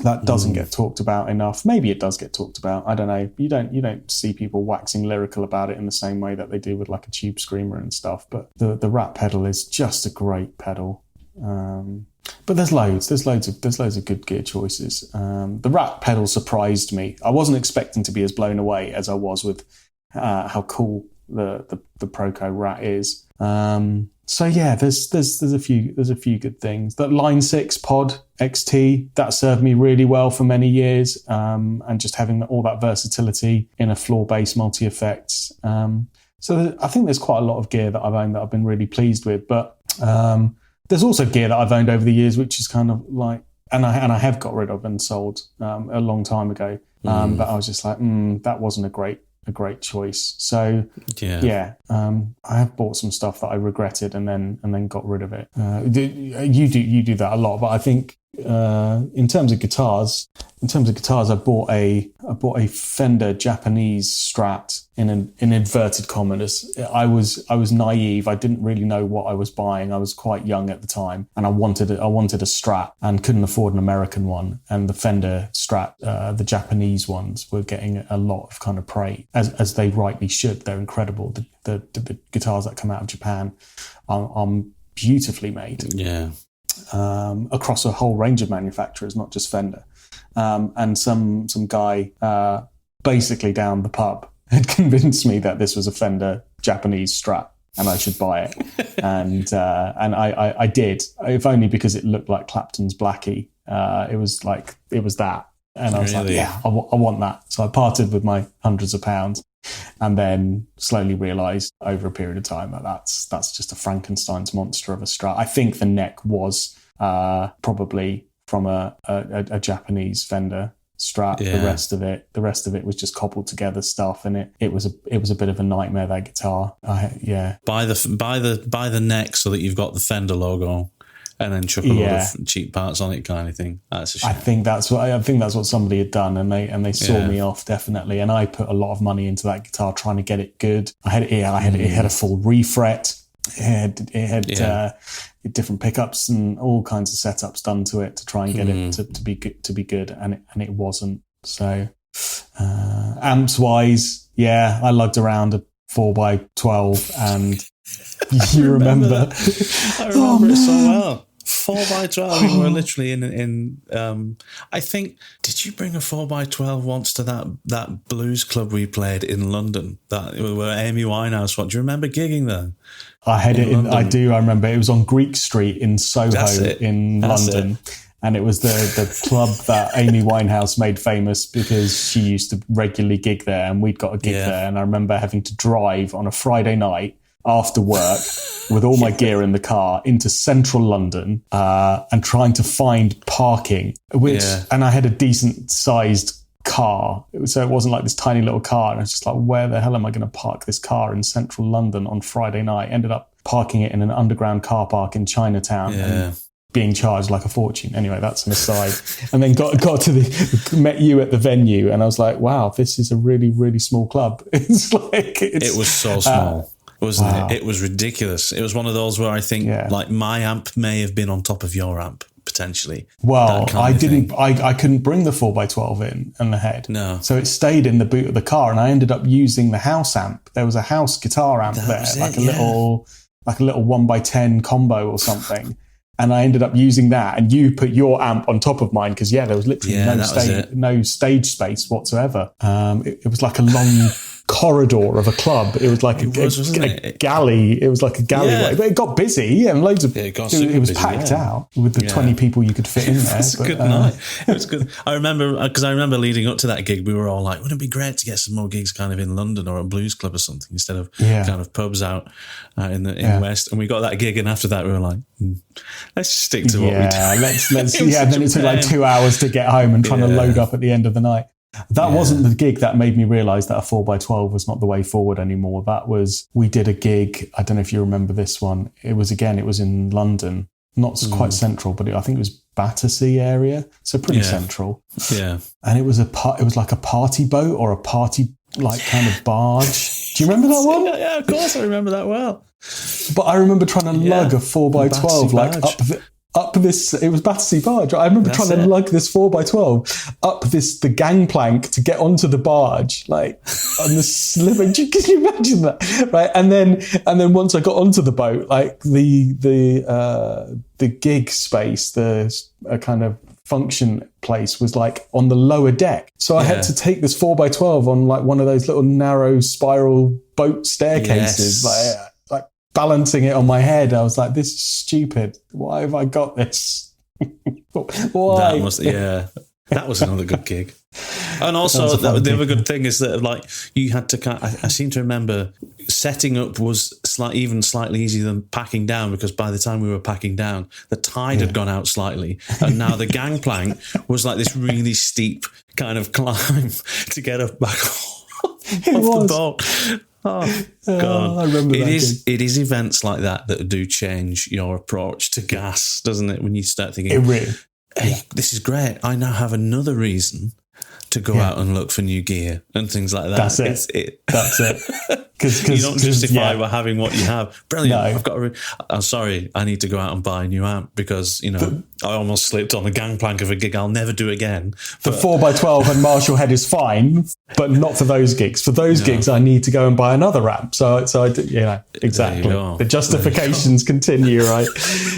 [SPEAKER 1] That doesn't get talked about enough. Maybe it does get talked about. I don't know. You don't see people waxing lyrical about it in the same way that they do with like a Tube Screamer and stuff. But the Rat pedal is just a great pedal. But there's loads of good gear choices. The Rat pedal surprised me. I wasn't expecting to be as blown away as I was with how cool the Proco Rat is. So yeah, there's a few good things. That Line 6 Pod XT, that served me really well for many years, and just having all that versatility in a floor-based multi-effects. So I think there's quite a lot of gear that I've owned that I've been really pleased with. But there's also gear that I've owned over the years, which is kind of like, and I have got rid of and sold a long time ago. But I was just like, that wasn't a great choice. So I have bought some stuff that I regretted and then got rid of it. You do that a lot, but I think in terms of guitars, I bought a Fender Japanese Strat in inverted commas. I was naive. I didn't really know what I was buying. I was quite young at the time, and I wanted a Strat and couldn't afford an American one. And the Fender Strat, the Japanese ones, were getting a lot of kind of praise, as they rightly should. They're incredible. The guitars that come out of Japan are beautifully made.
[SPEAKER 2] Yeah.
[SPEAKER 1] Across a whole range of manufacturers, not just Fender. And some guy basically down the pub had convinced me that this was a Fender Japanese Strat and I should buy it. and I did, if only because it looked like Clapton's Blackie. It was that. And I was like, yeah, I want that. So I parted with my hundreds of pounds, and then slowly realised over a period of time that that's just a Frankenstein's monster of a Strat. I think the neck was probably from a Japanese Fender Strat. Yeah. The rest of it was just cobbled together stuff, and it was a bit of a nightmare, that guitar.
[SPEAKER 2] Buy the neck so that you've got the Fender logo, and then chuck a lot of cheap parts on it, kind of thing. That's a shame. I think that's what somebody had done, and they saw me off, definitely. And I put a lot of money into that guitar trying to get it good. It had a full refret. It had different pickups and all kinds of setups done to it to try and get it to be good, and it wasn't. So amps wise, I lugged around a 4x12, and you remember I remember it so well. 4x12. We were literally in I think, did you bring a 4x12 once to that blues club we played in London, that where Amy Winehouse was? Do you remember gigging there?
[SPEAKER 1] I had it in, I do. I remember it was on Greek Street in Soho in London. And it was the club that Amy Winehouse made famous because she used to regularly gig there, and we'd got a gig there. And I remember having to drive on a Friday night after work with all my gear in the car into central London and trying to find parking, and I had a decent sized car, so it wasn't like this tiny little car, and I was just like, where the hell am I going to park this car in central London on Friday night? Ended up parking it in an underground car park in Chinatown and being charged like a fortune. Anyway, that's an aside. And then got to met you at the venue, and I was like, wow, this is a really, really small club. It
[SPEAKER 2] was so small. Wasn't it? It was ridiculous. It was one of those where I think like my amp may have been on top of your amp potentially.
[SPEAKER 1] Well, I didn't. I couldn't bring the 4x12 in and the head.
[SPEAKER 2] No.
[SPEAKER 1] So it stayed in the boot of the car, and I ended up using the house amp. There was a house guitar amp there, like a little 1x10 combo or something. And I ended up using that, and you put your amp on top of mine because, there was literally no stage space whatsoever. It was like a long corridor of a club. It was like a galley. It was like a galleyway, but it got busy and loads of. It was packed out with the 20 people you could fit in there.
[SPEAKER 2] It was a good night. It was good. I remember leading up to that gig, we were all like, "Wouldn't it be great to get some more gigs kind of in London or a blues club or something instead of kind of pubs out in the West?" And we got that gig, and after that, we were like, "Let's stick to what we do."
[SPEAKER 1] Let's. And then it took like 2 hours to get home and trying to load up at the end of the night. That wasn't the gig that made me realise that a 4x12 was not the way forward anymore. We did a gig, I don't know if you remember this one. It was in London, not quite central, but I think it was Battersea area, so pretty central.
[SPEAKER 2] Yeah.
[SPEAKER 1] And it was like a party boat or a party like kind of barge. Do you remember that one?
[SPEAKER 2] Yeah, of course I remember that well.
[SPEAKER 1] But I remember trying to lug a 4x12 like up this, it was Battersea Barge. I remember trying to lug this 4x12 up the gangplank to get onto the barge, like on the slipper. Can you imagine that? Right. And then once I got onto the boat, like the gig space, the kind of function place was like on the lower deck. So I had to take this 4x12 on like one of those little narrow spiral boat staircases, like balancing it on my head. I was like, this is stupid. Why have I got this? Why?
[SPEAKER 2] That was another good gig. And also, the other good thing is that like you had to I seem to remember setting up was even slightly easier than packing down, because by the time we were packing down, the tide had gone out slightly, and now the gangplank was like this really steep kind of climb to get up back off the boat. Oh God!
[SPEAKER 1] I remember that.
[SPEAKER 2] It is events like that do change your approach to gas, doesn't it? When you start thinking, hey, this is great. I now have another reason to go out and look for new gear and things like that.
[SPEAKER 1] That's it. That's it. Because
[SPEAKER 2] you don't justify by having what you have. Brilliant. No. I'm sorry. I need to go out and buy a new amp because I almost slipped on the gangplank of a gig I'll never do again.
[SPEAKER 1] The 4x12 and Marshall head is fine, but not for those gigs. For those gigs, I need to go and buy another amp. So I do, exactly. The justifications continue, right?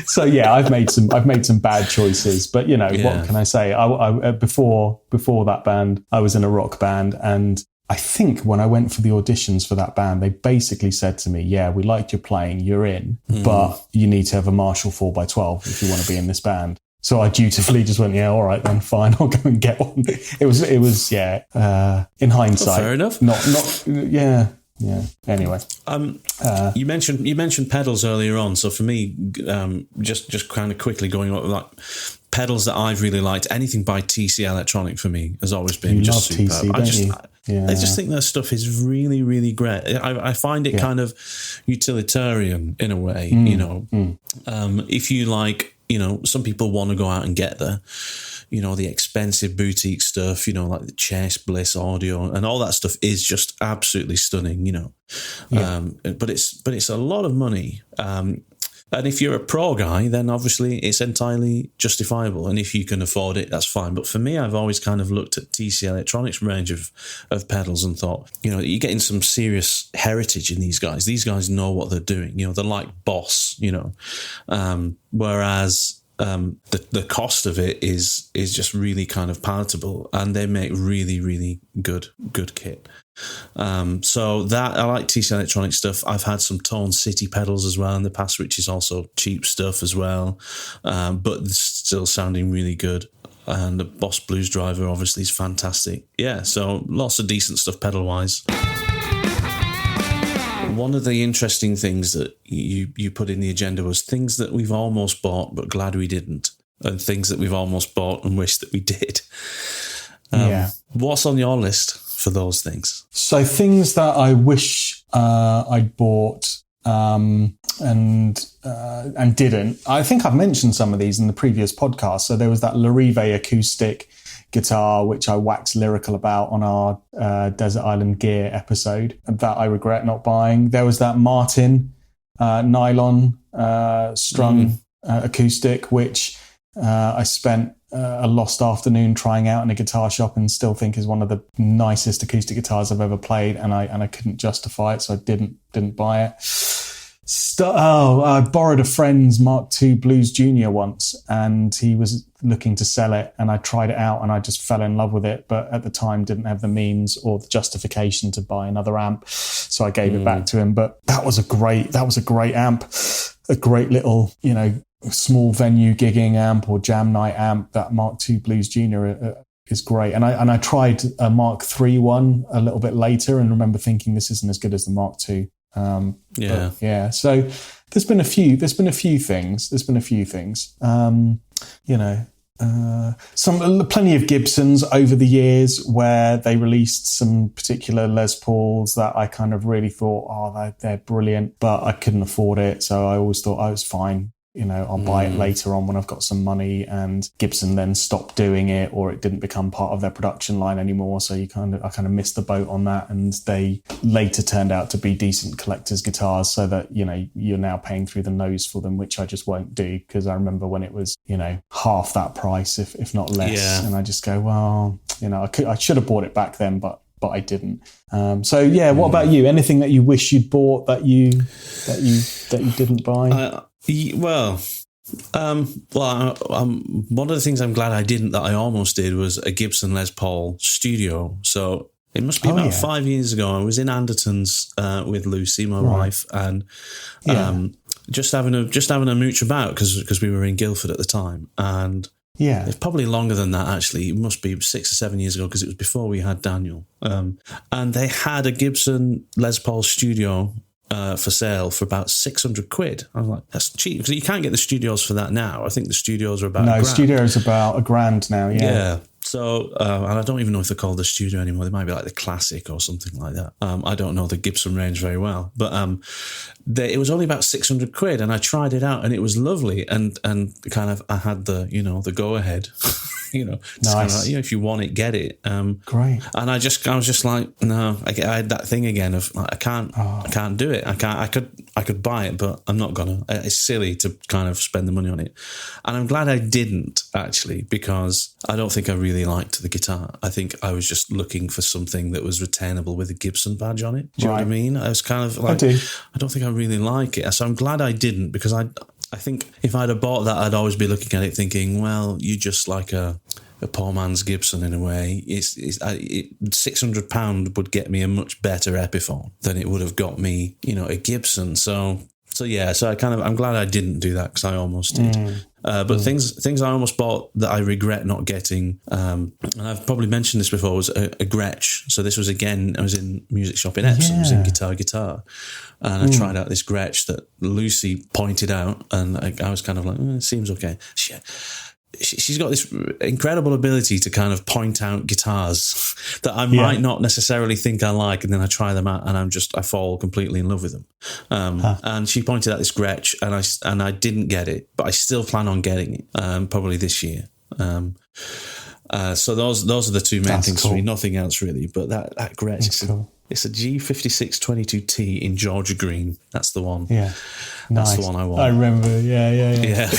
[SPEAKER 1] So I've made some bad choices, but what can I say? I before that band, I was in a rock band, and I think when I went for the auditions for that band, they basically said to me, we liked your playing, you're in, but you need to have a Marshall 4x12 if you want to be in this band. So I dutifully just went, all right, then fine, I'll go and get one. It was in hindsight.
[SPEAKER 2] Fair enough.
[SPEAKER 1] Anyway.
[SPEAKER 2] You mentioned pedals earlier on. So for me, just kind of quickly going on, like pedals that I've really liked, anything by TC Electronic for me has always been just superb.
[SPEAKER 1] TC,
[SPEAKER 2] I just think their stuff is really, really great. I find it kind of utilitarian in a way, if you like, some people want to go out and get the expensive boutique stuff, like the G.A.S, Bliss audio and all that stuff is just absolutely stunning, but it's a lot of money. And if you're a pro guy, then obviously it's entirely justifiable. And if you can afford it, that's fine. But for me, I've always kind of looked at TC Electronics' range of pedals and thought, you're getting some serious heritage in these guys. These guys know what they're doing. They're like Boss, whereas the cost of it is just really kind of palatable, and they make really, really good kit. So that I like TC Electronic stuff. I've had some Tone City pedals as well in the past, which is also cheap stuff as well, but still sounding really good. And the Boss Blues Driver obviously is fantastic. So lots of decent stuff pedal wise. One of the interesting things that you put in the agenda was things that we've almost bought but glad we didn't, and things that we've almost bought and wish that we did. What's on your list for those things? So
[SPEAKER 1] things that I wish I'd bought and didn't. I think I've mentioned some of these in the previous podcast. So there was that Larive acoustic guitar, which I waxed lyrical about on our Desert Island Gear episode, that I regret not buying. There was that Martin nylon strung acoustic, which I spent a lost afternoon trying out in a guitar shop and still think is one of the nicest acoustic guitars I've ever played, and I couldn't justify it, so I didn't buy it. I borrowed a friend's Mark II Blues Junior once, and he was looking to sell it, and I tried it out, and I just fell in love with it. But at the time, didn't have the means or the justification to buy another amp, so I gave it back to him. But that was a great amp, a great little, small venue gigging amp or jam night amp. That Mark II Blues Junior is great. And I tried a Mark III one a little bit later, and remember thinking this isn't as good as the Mark II. So there's been a few things. Plenty of Gibsons over the years where they released some particular Les Pauls that I kind of really thought, they're brilliant, but I couldn't afford it. So I always thought I was fine. I'll buy it later on when I've got some money, and Gibson then stopped doing it, or it didn't become part of their production line anymore. So I kind of missed the boat on that, and they later turned out to be decent collector's guitars, so that, you're now paying through the nose for them, which I just won't do, because I remember when it was, half that price, if not less. And I just go, well, I should have bought it back then, but I didn't. What about you? Anything that you wish you'd bought that you didn't buy?
[SPEAKER 2] One of the things I'm glad I didn't, that I almost did, was a Gibson Les Paul Studio. So it must be about 5 years ago. I was in Anderton's with Lucy, my wife, and just having a mooch about because we were in Guildford at the time, and it's probably longer than that, actually. It must be 6 or 7 years ago, because it was before we had Daniel. And they had a Gibson Les Paul Studio for sale for about 600 quid. I was like, that's cheap, because you can't get the studios for that now. I think the studios are about
[SPEAKER 1] $1,000. Studios about $1,000 now. Yeah.
[SPEAKER 2] So, and I don't even know if they're called the Studio anymore. They might be like the Classic or something like that. I don't know the Gibson range very well, but it was only about 600 quid, and I tried it out, and it was lovely, and kind of I had the the go ahead. Nice. Kind of like, if you want it, get it.
[SPEAKER 1] Great.
[SPEAKER 2] And I was just like, no, I had that thing again of like, I can't do it. I could buy it, but I'm not gonna. It's silly to kind of spend the money on it, and I'm glad I didn't, actually, because I don't think I really liked the guitar. I think I was just looking for something that was retainable with a Gibson badge on it. Do you know what I mean? I was kind of like, I don't think I really like it. So I'm glad I didn't, because I think if I'd have bought that, I'd always be looking at it thinking, well, you just like a poor man's Gibson in a way. £600 would get me a much better Epiphone than it would have got me, a Gibson. So I'm glad I didn't do that, because I almost did. But things I almost bought that I regret not getting, and I've probably mentioned this before, was a Gretsch. So this was, again, I was in Music Shop in Epsom, I was in Guitar, and I tried out this Gretsch that Lucy pointed out, and I was kind of like, it seems okay. She's got this incredible ability to kind of point out guitars that I might not necessarily think I like, and then I try them out, and I fall completely in love with them. And she pointed out this Gretsch, and I didn't get it, but I still plan on getting it, probably this year. So those are the two main things for me. Nothing else really, but that Gretsch. It's a G5622T in Georgia green. That's the one.
[SPEAKER 1] Yeah,
[SPEAKER 2] that's the one I want.
[SPEAKER 1] I remember. Yeah.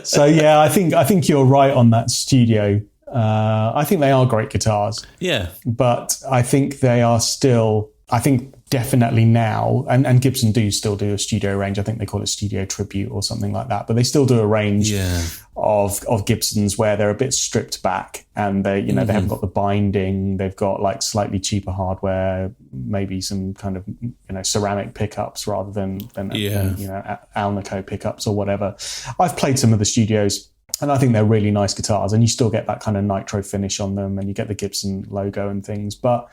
[SPEAKER 1] So I think you're right on that Studio. I think they are great guitars.
[SPEAKER 2] Yeah,
[SPEAKER 1] but I think they are still. I think definitely now, and Gibson still do a Studio range. I think they call it Studio Tribute or something like that. But they still do a range of Gibsons where they're a bit stripped back, and they they haven't got the binding. They've got like slightly cheaper hardware, maybe some kind of ceramic pickups rather than Alnico pickups or whatever. I've played some of the Studios, and I think they're really nice guitars, and you still get that kind of nitro finish on them, and you get the Gibson logo and things. But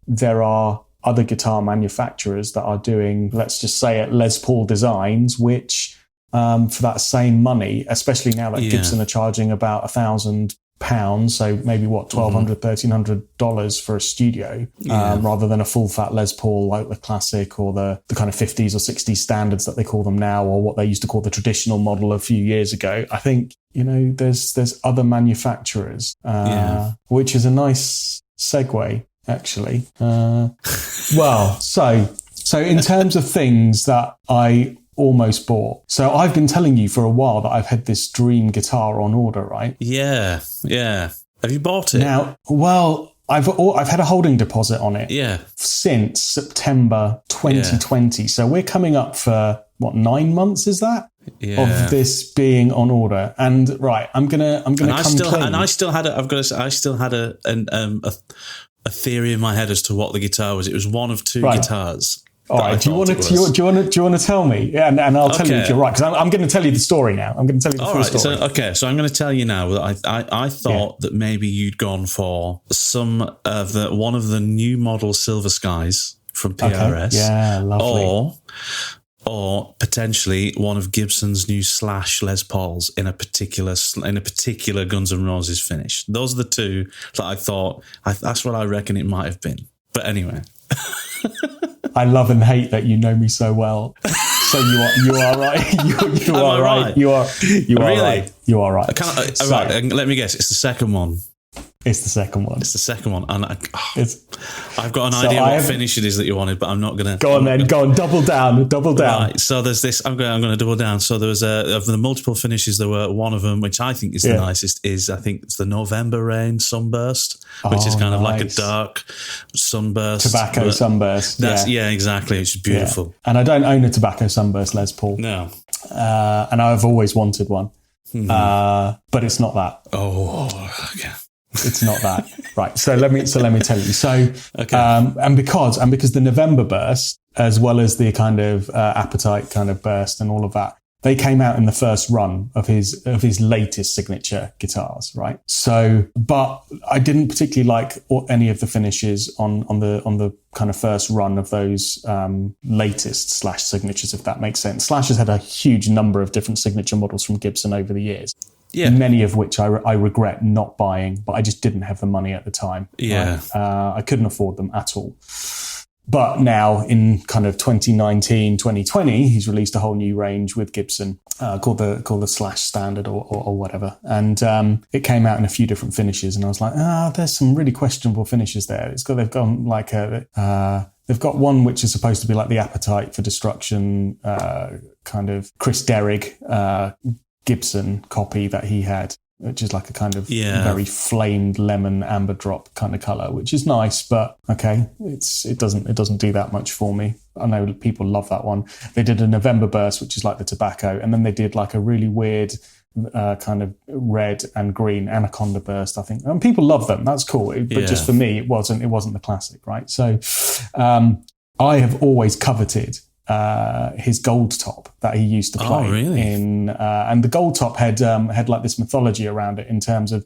[SPEAKER 1] there are other guitar manufacturers that are doing, let's just say it, Les Paul designs, which for that same money, especially now that Gibson are charging about £1,000, so maybe $1,200, $1,300 for a Studio, rather than a full fat Les Paul like the Classic or the kind of 50s or 60s standards that they call them now, or what they used to call the traditional model a few years ago. I think there's other manufacturers, which is a nice segue, actually. So in terms of things that I almost bought. So I've been telling you for a while that I've had this dream guitar on order, right?
[SPEAKER 2] Yeah. Have you bought it?
[SPEAKER 1] Now, well, I've had a holding deposit on it since September 2020. So we're coming up for what, 9 months is that? Of this being on order. And right, I'm gonna I
[SPEAKER 2] still had a theory in my head as to what the guitar was. It was one of two guitars.
[SPEAKER 1] All right. Do you want to tell me? Yeah, and I'll tell you if you're right, because I'm going to tell you the story now. I'm going to tell you the full story.
[SPEAKER 2] So I'm going to tell you now that I thought that maybe you'd gone for one of the new model Silver Skies from PRS.
[SPEAKER 1] Okay. Yeah, lovely.
[SPEAKER 2] Or potentially one of Gibson's new Slash Les Pauls in a particular Guns N' Roses finish. Those are the two that I thought. That's what I reckon it might have been. But anyway.
[SPEAKER 1] I love and hate that you know me so well. So you are right. You are right. You are really? Right. You are right.
[SPEAKER 2] Right. Let me guess. It's the second one.
[SPEAKER 1] It's the second one.
[SPEAKER 2] And I've got an idea what finish it is that you wanted, but I'm not going to. Go
[SPEAKER 1] on, double down.
[SPEAKER 2] Right, so there's this, I'm going to double down. So there was of the multiple finishes, there were one of them, which I think is the nicest, is I think it's the November Rain Sunburst, which is kind of like a dark sunburst.
[SPEAKER 1] Tobacco sunburst.
[SPEAKER 2] Yeah, exactly. It's beautiful.
[SPEAKER 1] Yeah. And I don't own a Tobacco Sunburst Les Paul.
[SPEAKER 2] No.
[SPEAKER 1] And I've always wanted one. But it's not that.
[SPEAKER 2] Oh, okay.
[SPEAKER 1] It's not that. Right. So let me tell you. So, and because the November burst, as well as the kind of Appetite kind of burst and all of that, they came out in the first run of his latest signature guitars, right? So, but I didn't particularly like any of the finishes on the kind of first run of those latest Slash signatures, if that makes sense. Slash has had a huge number of different signature models from Gibson over the years. Yeah. Many of which I regret not buying, but I just didn't have the money at the time.
[SPEAKER 2] Yeah.
[SPEAKER 1] Right? I couldn't afford them at all. But now in kind of 2019, 2020, he's released a whole new range with Gibson called the Slash Standard or whatever. And it came out in a few different finishes. And I was like, there's some really questionable finishes there. They've gone like they've got one which is supposed to be like the Appetite for Destruction kind of Chris Derrig Gibson copy that he had, which is like a kind of very flamed lemon amber drop kind of color, which is nice, but okay, it doesn't do that much for me. I know people love that one. They did a November burst, which is like the tobacco, and then they did like a really weird kind of red and green Anaconda burst, I think, and people love them. That's cool, but just for me, it wasn't the classic, right? So I have always coveted his gold top that he used to play in, and the gold top had like this mythology around it in terms of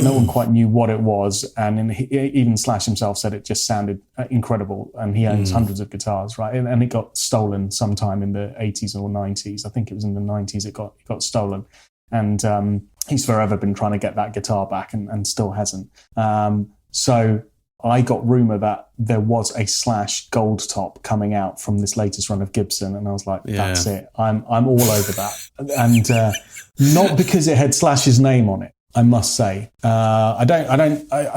[SPEAKER 1] no one quite knew what it was, and even Slash himself said it just sounded incredible, and he owns hundreds of guitars, right? And it got stolen sometime in the 80s or 90s. I think it was in the 90s it got stolen, and he's forever been trying to get that guitar back and still hasn't. So I got rumour that there was a Slash gold top coming out from this latest run of Gibson, and I was like, "That's it. I'm all over that." And not because it had Slash's name on it, I must say. I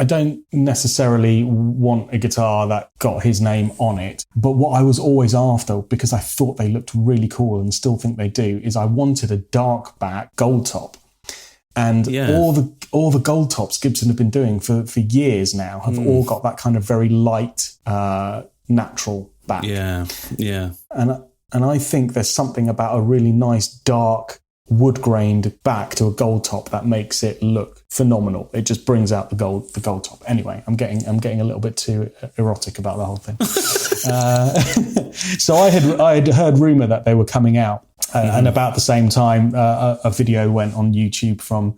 [SPEAKER 1] don't necessarily want a guitar that got his name on it. But what I was always after, because I thought they looked really cool and still think they do, is I wanted a dark back gold top. And all the gold tops Gibson have been doing for years now have all got that kind of very light, natural back.
[SPEAKER 2] Yeah.
[SPEAKER 1] And I think there's something about a really nice dark wood-grained back to a gold top that makes it look phenomenal. It just brings out the gold top. Anyway, I'm getting a little bit too erotic about the whole thing. So I had heard rumor that they were coming out. And about the same time, a video went on YouTube from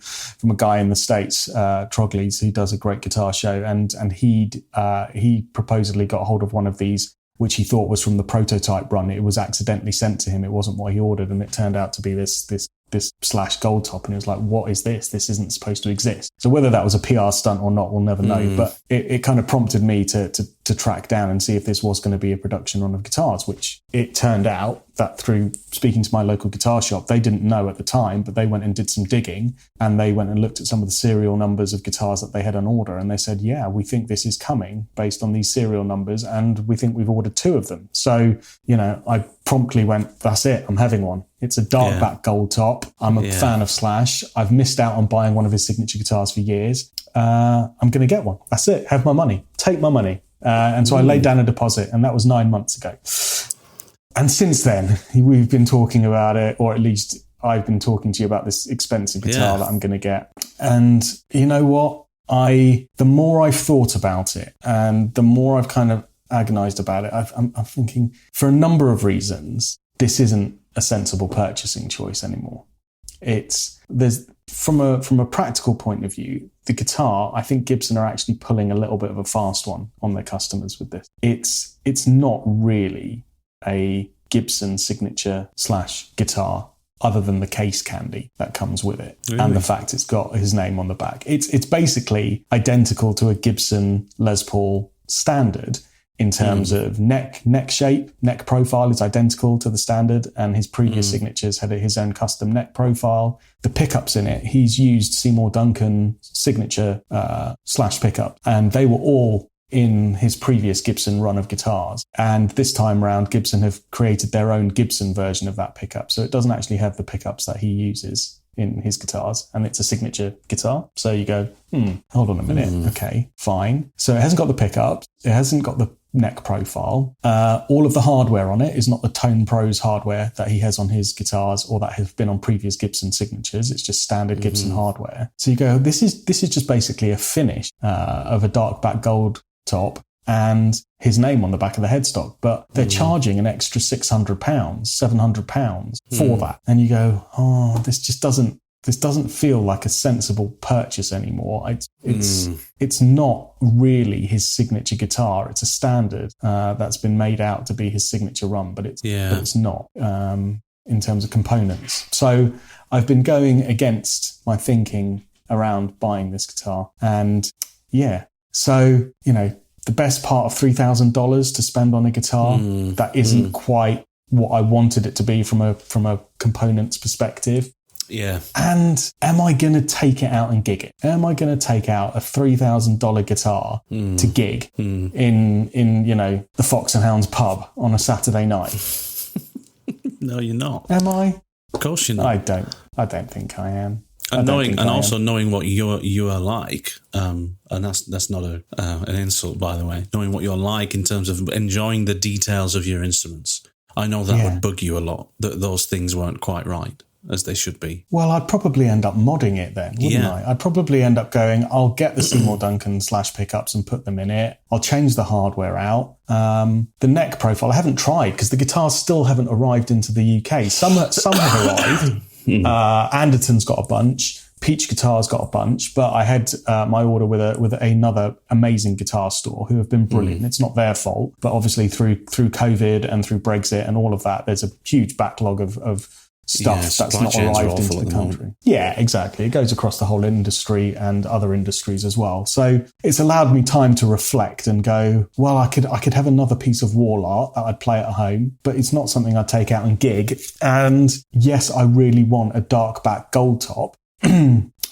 [SPEAKER 1] a guy in the States, Trogley's, who does a great guitar show, and he proposedly got hold of one of these, which he thought was from the prototype run. It was accidentally sent to him. It wasn't what he ordered, and it turned out to be this Slash gold top, and he was like, "What is this? This isn't supposed to exist." So whether that was a PR stunt or not, we'll never know. But it kind of prompted me to track down and see if this was going to be a production run of guitars, which it turned out that through speaking to my local guitar shop, they didn't know at the time, but they went and did some digging, and they went and looked at some of the serial numbers of guitars that they had on order, and they said, "Yeah, we think this is coming based on these serial numbers, and we think we've ordered 2 of them." So, I promptly went, "That's it, I'm having one." It's a dark back gold top. I'm a fan of Slash. I've missed out on buying one of his signature guitars for years. I'm going to get one. That's it. Have my money. Take my money. And so I laid down a deposit, and that was 9 months ago. And since then, we've been talking about it, or at least I've been talking to you about this expensive guitar that I'm going to get. And you know what? The more I've thought about it, and the more I've kind of agonized about it, I'm thinking, for a number of reasons, this isn't a sensible purchasing choice anymore. There's from a practical point of view, the guitar, I think Gibson are actually pulling a little bit of a fast one on their customers with this. It's not really a Gibson signature / guitar, other than the case candy that comes with it. Really? And the fact it's got his name on the back. It's basically identical to a Gibson Les Paul standard in terms of neck shape. Neck profile is identical to the standard, and his previous signatures had his own custom neck profile. The pickups in it, he's used Seymour Duncan signature / pickup, and they were all in his previous Gibson run of guitars. And this time around, Gibson have created their own Gibson version of that pickup. So it doesn't actually have the pickups that he uses in his guitars, and it's a signature guitar. So you go, hold on a minute. Okay, fine. So it hasn't got the pickups. It hasn't got the neck profile. All of the hardware on it is not the Tone Pros hardware that he has on his guitars or that have been on previous Gibson signatures. It's just standard Gibson hardware. So you go, this is just basically a finish of a dark back gold top and his name on the back of the headstock, but they're charging an extra £600, £700 for that. And you go, this doesn't feel like a sensible purchase anymore. It's not really his signature guitar. It's a standard that's been made out to be his signature run, but it's not in terms of components. So I've been going against my thinking around buying this guitar, and so, the best part of $3,000 to spend on a guitar, that isn't quite what I wanted it to be from a components perspective.
[SPEAKER 2] Yeah.
[SPEAKER 1] And am I going to take it out and gig it? Am I going to take out a $3,000 guitar to gig in the Fox and Hounds pub on a Saturday night?
[SPEAKER 2] No, you're not.
[SPEAKER 1] Am I?
[SPEAKER 2] Of course you're not.
[SPEAKER 1] I don't think I am.
[SPEAKER 2] And knowing what you are like, and that's not an insult, by the way. Knowing what you're like in terms of enjoying the details of your instruments, I know that would bug you a lot. That those things weren't quite right as they should be. Well,
[SPEAKER 1] I'd probably end up modding it then, wouldn't I? I'd probably end up going, I'll get the Seymour Duncan / pickups and put them in it. I'll change the hardware out. The neck profile, I haven't tried because the guitars still haven't arrived into the UK. Some have arrived. Anderton's got a bunch. Peach Guitar's got a bunch, but I had my order with another amazing guitar store who have been brilliant. It's not their fault, but obviously through COVID and through Brexit and all of that, there's a huge backlog of stuff that's not arrived into the country. Yeah, exactly. It goes across the whole industry and other industries as well. So it's allowed me time to reflect and go, well, I could have another piece of wall art that I'd play at home, but it's not something I'd take out and gig. And yes, I really want a dark back gold top.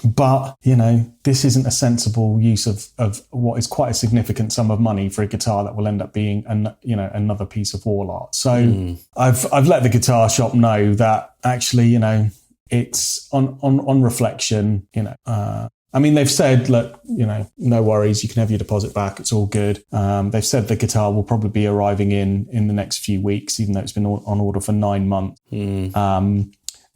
[SPEAKER 1] But, this isn't a sensible use of what is quite a significant sum of money for a guitar that will end up being, another piece of wall art. So I've let the guitar shop know that actually, it's on reflection, they've said, look, no worries, you can have your deposit back. It's all good. They've said the guitar will probably be arriving in the next few weeks, even though it's been on order for 9 months.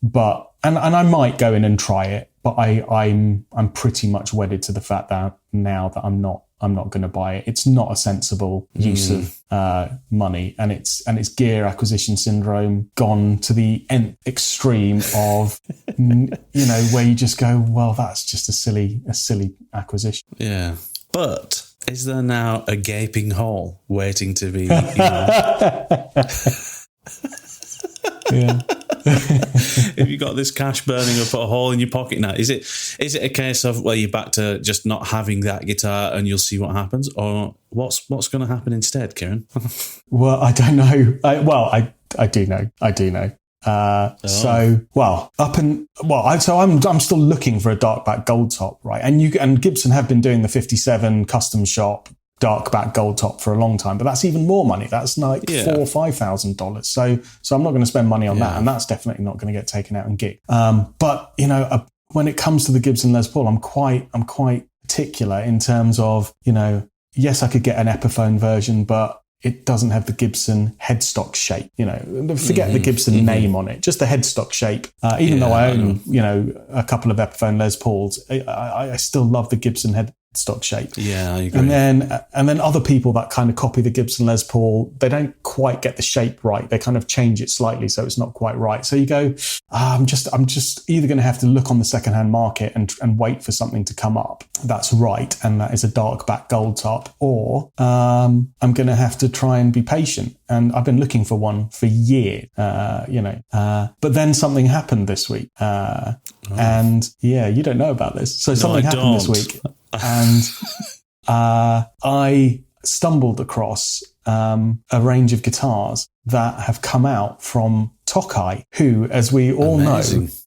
[SPEAKER 1] But I might go in and try it, but I'm pretty much wedded to the fact that now that I'm not going to buy it. It's not a sensible use of money, and it's gear acquisition syndrome gone to the nth extreme of where you just go, well, that's just a silly acquisition.
[SPEAKER 2] Yeah, but is there now a gaping hole waiting to be?
[SPEAKER 1] Yeah.
[SPEAKER 2] If you got this cash burning up, put a hole in your pocket now, is it a case of, well, you're back to just not having that guitar and you'll see what happens, or what's going to happen instead, Kiran?
[SPEAKER 1] Well, I don't know. I do know. I'm still looking for a dark back gold top, right? And Gibson have been doing the 57 custom shop dark back gold top for a long time, but that's even more money. That's like $4,000 or $5,000. So I'm not going to spend money on that, and that's definitely not going to get taken out and gig. But when it comes to the Gibson Les Paul, I'm quite particular in terms of, yes, I could get an Epiphone version, but it doesn't have the Gibson headstock shape. Forget the Gibson name on it, just the headstock shape. Even though I own, a couple of Epiphone Les Pauls, I still love the Gibson headstock shape.
[SPEAKER 2] Yeah, I agree.
[SPEAKER 1] And then other people that kind of copy the Gibson Les Paul, they don't quite get the shape right. They kind of change it slightly so it's not quite right. So you go, I'm just either going to have to look on the secondhand market and wait for something to come up that's right, and that is a dark back gold top, or I'm going to have to try and be patient. And I've been looking for one for years, but then something happened this week. And you don't know about this. So something happened this week. And I stumbled across a range of guitars that have come out from Tokai, who, as we all know,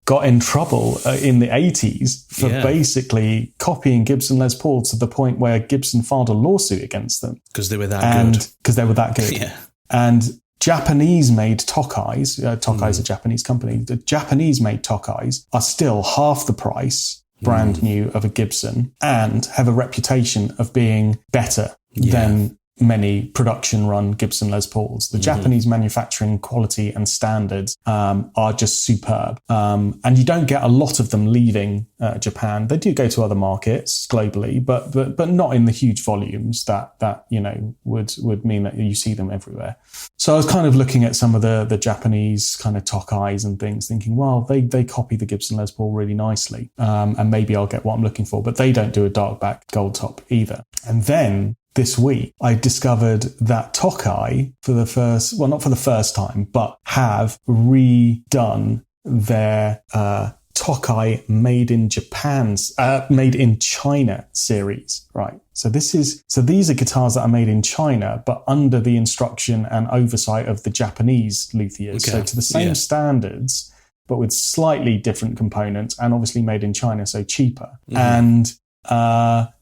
[SPEAKER 1] got in trouble in the 80s for basically copying Gibson Les Paul to the point where Gibson filed a lawsuit against them.
[SPEAKER 2] Because they were that good.
[SPEAKER 1] Because they were that good.
[SPEAKER 2] Yeah.
[SPEAKER 1] And Japanese-made Tokais, Tokai's a Japanese company, the Japanese-made Tokais are still half the price, brand new, of a Gibson, and have a reputation of being better than many production-run Gibson Les Pauls. The Japanese manufacturing quality and standards are just superb. And you don't get a lot of them leaving Japan. They do go to other markets globally, but not in the huge volumes that would mean that you see them everywhere. So I was kind of looking at some of the Japanese kind of Tokais and things, thinking, well, they copy the Gibson Les Paul really nicely, and maybe I'll get what I'm looking for. But they don't do a dark back gold top either. And then this week, I discovered that Tokai, not for the first time, but have redone their Tokai Made in China series, right? So these are guitars that are made in China, but under the instruction and oversight of the Japanese luthiers. Okay. So to the same standards, but with slightly different components, and obviously made in China, so cheaper. And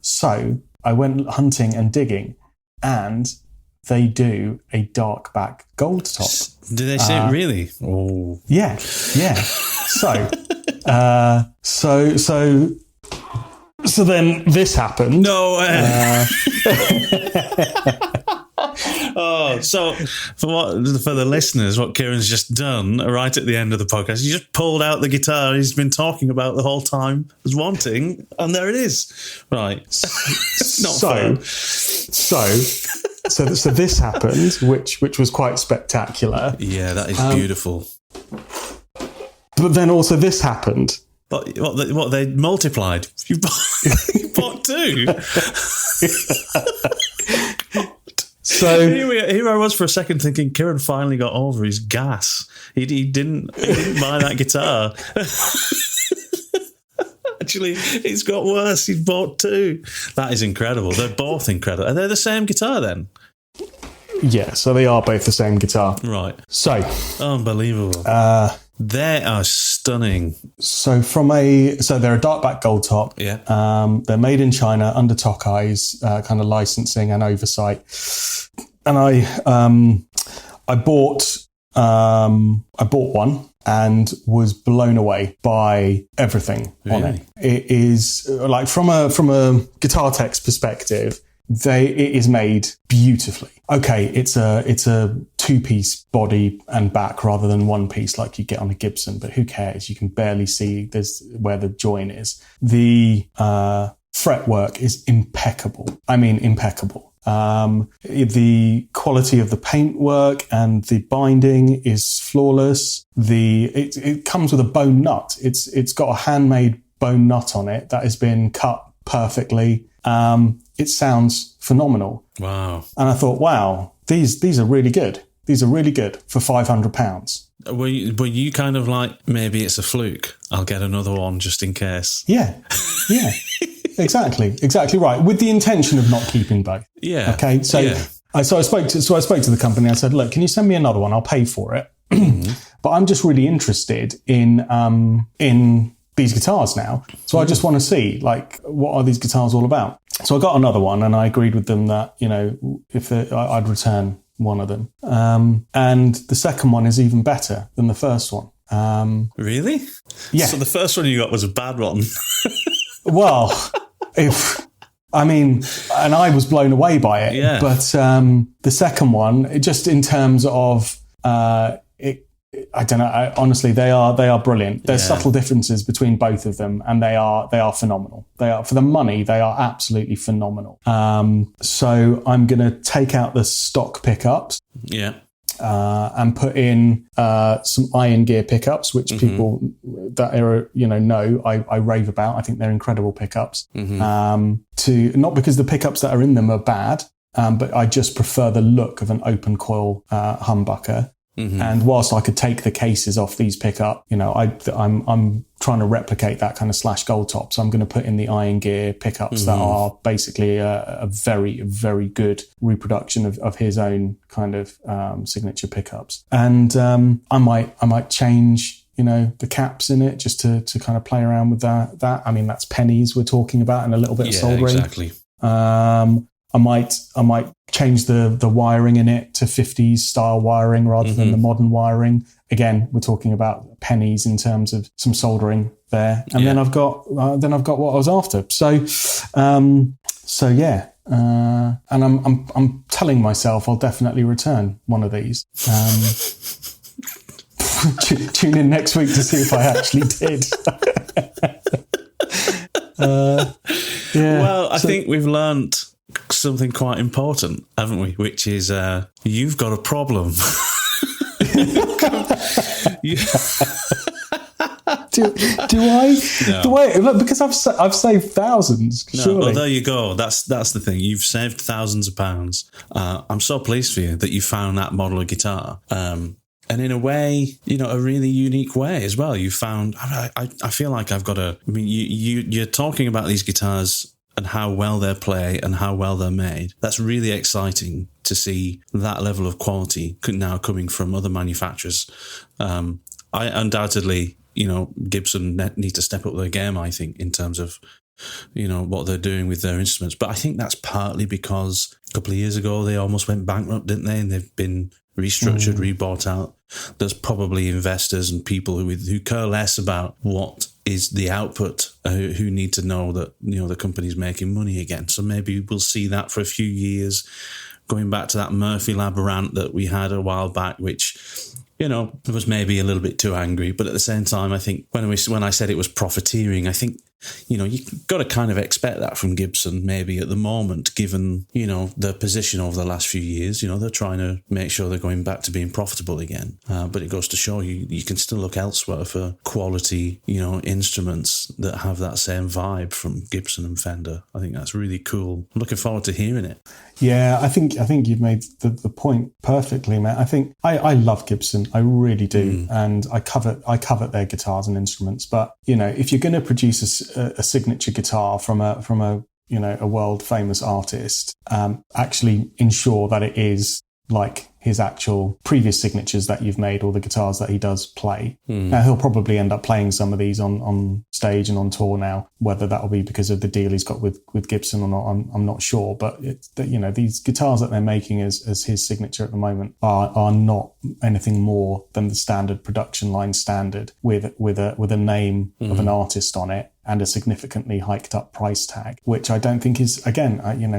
[SPEAKER 1] so I went hunting and digging, and they do a dark back gold top.
[SPEAKER 2] Do they say it really? Oh,
[SPEAKER 1] yeah. So then this happened.
[SPEAKER 2] No way. So for the listeners, what Kieran's just done right at the end of the podcast, he just pulled out the guitar he's been talking about the whole time, was wanting, and there it is. Right. Not
[SPEAKER 1] So this happened, which was quite spectacular.
[SPEAKER 2] Yeah, that is beautiful.
[SPEAKER 1] But then also this happened.
[SPEAKER 2] What they multiplied? You bought two. So here I was for a second thinking Kiran finally got over his gas. He didn't buy that guitar. Actually, it's got worse. He's bought two. That is incredible. They're both incredible. Are they the same guitar then?
[SPEAKER 1] Yeah, so they are both the same guitar.
[SPEAKER 2] Right.
[SPEAKER 1] So
[SPEAKER 2] unbelievable. They are stunning.
[SPEAKER 1] So they're a dark back gold top.
[SPEAKER 2] Yeah.
[SPEAKER 1] They're made in China under Tokai's kind of licensing and oversight. And I bought one and was blown away by everything on it. It is like from a guitar tech's perspective, it is made beautifully. Okay, it's a two-piece body and back rather than one piece like you get on a Gibson, but who cares? You can barely see where the join is. The fretwork is impeccable. I mean, impeccable. The quality of the paintwork and the binding is flawless. It comes with a bone nut. It's got a handmade bone nut on it that has been cut perfectly. It sounds phenomenal.
[SPEAKER 2] Wow.
[SPEAKER 1] And I thought, wow, these are really good. These are really good for £500.
[SPEAKER 2] Were you kind of like, maybe it's a fluke, I'll get another one just in case?
[SPEAKER 1] Yeah. Exactly right. With the intention of not keeping both.
[SPEAKER 2] Yeah.
[SPEAKER 1] Okay. So I spoke to the company. I said, look, can you send me another one? I'll pay for it. But I'm just really interested in these guitars now. So I just want to see, like, what are these guitars all about? So I got another one, and I agreed with them that, if I'd return one of them. And the second one is even better than the first one. Really? Yeah.
[SPEAKER 2] So the first one you got was a bad one.
[SPEAKER 1] Well, if I mean, and I was blown away by it.
[SPEAKER 2] Yeah.
[SPEAKER 1] But the second one, just in terms of I don't know. Honestly, they are brilliant. There's subtle differences between both of them, and they are phenomenal. They are, for the money, they are absolutely phenomenal. So I'm going to take out the stock pickups.
[SPEAKER 2] Yeah.
[SPEAKER 1] And put in some iron gear pickups, which people that are know I rave about. I think they're incredible pickups. To not because the pickups that are in them are bad, but I just prefer the look of an open coil humbucker. And whilst I could take the cases off these pickup, I'm trying to replicate that kind of slash gold top. So I'm going to put in the iron gear pickups that are basically a very, very good reproduction of his own kind of signature pickups. And I might change the caps in it just to kind of play around with that. I mean, that's pennies we're talking about, and a little bit of soldering.
[SPEAKER 2] Exactly.
[SPEAKER 1] I might change the wiring in it to 50s style wiring rather than the modern wiring. Again, we're talking about pennies in terms of some soldering there, and then I've got what I was after. And I'm telling myself I'll definitely return one of these. Tune in next week to see if I actually did.
[SPEAKER 2] Well, I think we've learnt something quite important, haven't we? Which is you've got a problem.
[SPEAKER 1] Do I? No. Do I? Look, because I've saved thousands. Surely.
[SPEAKER 2] Well, there you go. That's the thing. You've saved thousands of pounds. I'm so pleased for you that you found that model of guitar. And in a way, a really unique way as well. You found. I feel like I've got a. I mean, you're talking about these guitars and how well they play and how well they're made. That's really exciting to see that level of quality now coming from other manufacturers. I undoubtedly, Gibson need to step up their game, I think, in terms of, what they're doing with their instruments. But I think that's partly because a couple of years ago, they almost went bankrupt, didn't they? And they've been restructured, rebought out. There's probably investors and people who care less about what is the output, who need to know that, the company's making money again. So maybe we'll see that for a few years, going back to that Murphy Lab rant that we had a while back, which, was maybe a little bit too angry. But at the same time, I think when I said it was profiteering, I think, you've got to kind of expect that from Gibson maybe at the moment, given, their position over the last few years. They're trying to make sure they're going back to being profitable again. But it goes to show you can still look elsewhere for quality, instruments that have that same vibe from Gibson and Fender. I think that's really cool. I'm looking forward to hearing it.
[SPEAKER 1] Yeah, I think you've made the point perfectly, Matt. I think I love Gibson. I really do. And I covet their guitars and instruments. But, if you're going to produce a signature guitar from a world famous artist, actually ensure that it is like his actual previous signatures that you've made, or the guitars that he does play. Now, he'll probably end up playing some of these on stage and on tour now. Whether that will be because of the deal he's got with Gibson or not, I'm not sure. But these guitars that they're making as his signature at the moment are not anything more than the standard production line standard with a name of an artist on it and a significantly hiked up price tag, which I don't think is, again,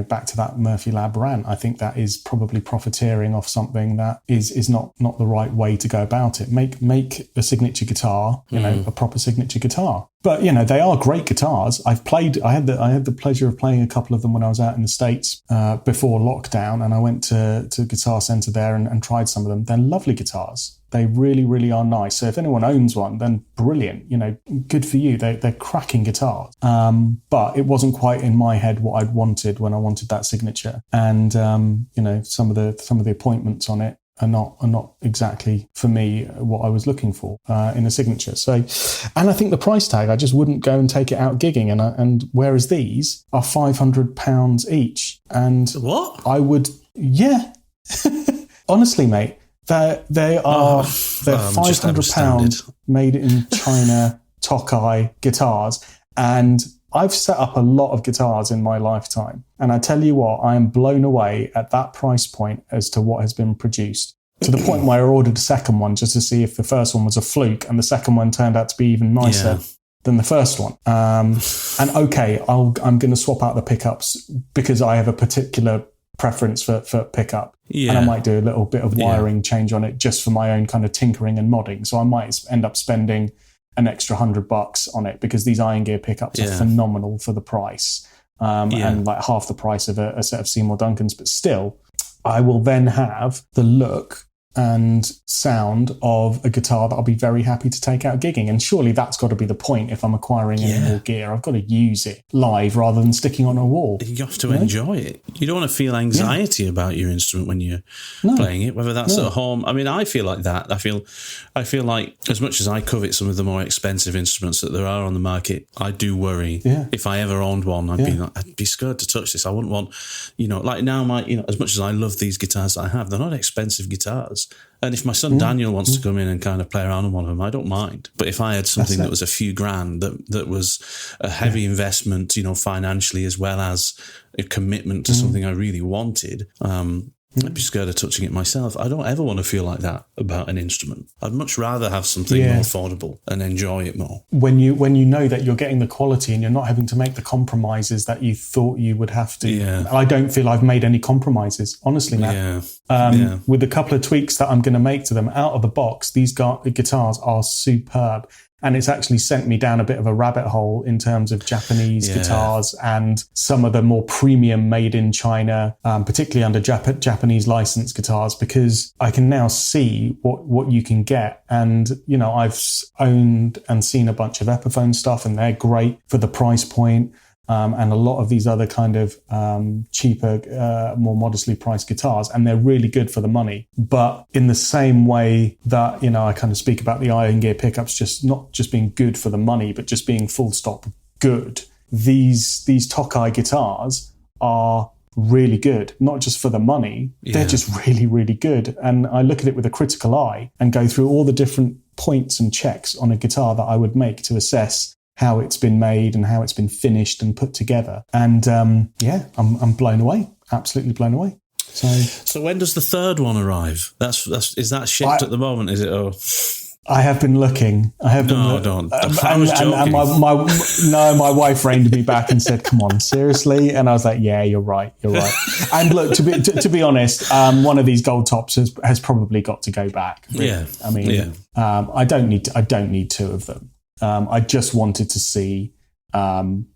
[SPEAKER 1] back to that Murphy Lab rant. I think that is probably profiteering off something that is not the right way to go about it. Make a signature guitar, a proper signature guitar. But they are great guitars. I had the pleasure of playing a couple of them when I was out in the States before lockdown, and I went to Guitar Centre there and tried some of them. They're lovely guitars. They really, really are nice. So if anyone owns one, then brilliant. Good for you. They're cracking guitars. But it wasn't quite in my head what I'd wanted when I wanted that signature. And some of the appointments on it are not exactly for me what I was looking for in a signature. So, and I think the price tag, I just wouldn't go and take it out gigging. And whereas these are £500 each, and
[SPEAKER 2] what
[SPEAKER 1] I would, honestly, mate, they are £500 made in China Tokai guitars, and I've set up a lot of guitars in my lifetime, and I tell you what, I am blown away at that price point as to what has been produced, to the point where I ordered a second one just to see if the first one was a fluke and the second one turned out to be even nicer. than the first one. And okay, I'm going to swap out the pickups because I have a particular preference for pickup.
[SPEAKER 2] Yeah.
[SPEAKER 1] And I might do a little bit of wiring change on it just for my own kind of tinkering and modding. So I might end up spending an extra $100 on it because these Iron Gear pickups are phenomenal for the price. And like half the price of a set of Seymour Duncans. But still, I will then have the look and sound of a guitar that I'll be very happy to take out gigging. And surely that's got to be the point if I'm acquiring any more gear. I've got to use it live rather than sticking on a wall.
[SPEAKER 2] You have to enjoy it. You don't want to feel anxiety about your instrument when you're playing it, whether that's at home. I mean, I feel like that. I feel like as much as I covet some of the more expensive instruments that there are on the market, I do worry if I ever owned one, I'd be scared to touch this. I wouldn't want, like now as much as I love these guitars that I have, they're not expensive guitars. And if my son Daniel wants to come in and kind of play around on one of them, I don't mind. But if I had something that was a few grand, that was a heavy investment, financially, as well as a commitment to something I really wanted, I'd be scared of touching it myself. I don't ever want to feel like that about an instrument. I'd much rather have something more affordable and enjoy it more.
[SPEAKER 1] When you know that you're getting the quality and you're not having to make the compromises that you thought you would have to. Yeah. I don't feel I've made any compromises, honestly, Matt. With a couple of tweaks that I'm going to make to them out of the box, these guitars are superb. And it's actually sent me down a bit of a rabbit hole in terms of Japanese guitars and some of the more premium made in China, particularly under Japanese licensed guitars, because I can now see what you can get. And, I've owned and seen a bunch of Epiphone stuff and they're great for the price point. And a lot of these other kind of cheaper, more modestly priced guitars, and they're really good for the money. But in the same way that, I kind of speak about the Iron Gear pickups, not just being good for the money, but just being full stop good. These Tokai guitars are really good, not just for the money. They're just really, really good. And I look at it with a critical eye and go through all the different points and checks on a guitar that I would make to assess how it's been made and how it's been finished and put together. And I'm blown away, absolutely blown away.
[SPEAKER 2] So when does the third one arrive? Is that shipped at the moment? Is it? Oh,
[SPEAKER 1] I have been looking.
[SPEAKER 2] Don't. I was joking.
[SPEAKER 1] And my wife reined me back and said, "Come on, seriously?" And I was like, "Yeah, you're right. And look, to be honest, one of these gold tops has probably got to go back. Really.
[SPEAKER 2] Yeah,
[SPEAKER 1] I mean, I don't need two of them. I just wanted to see, and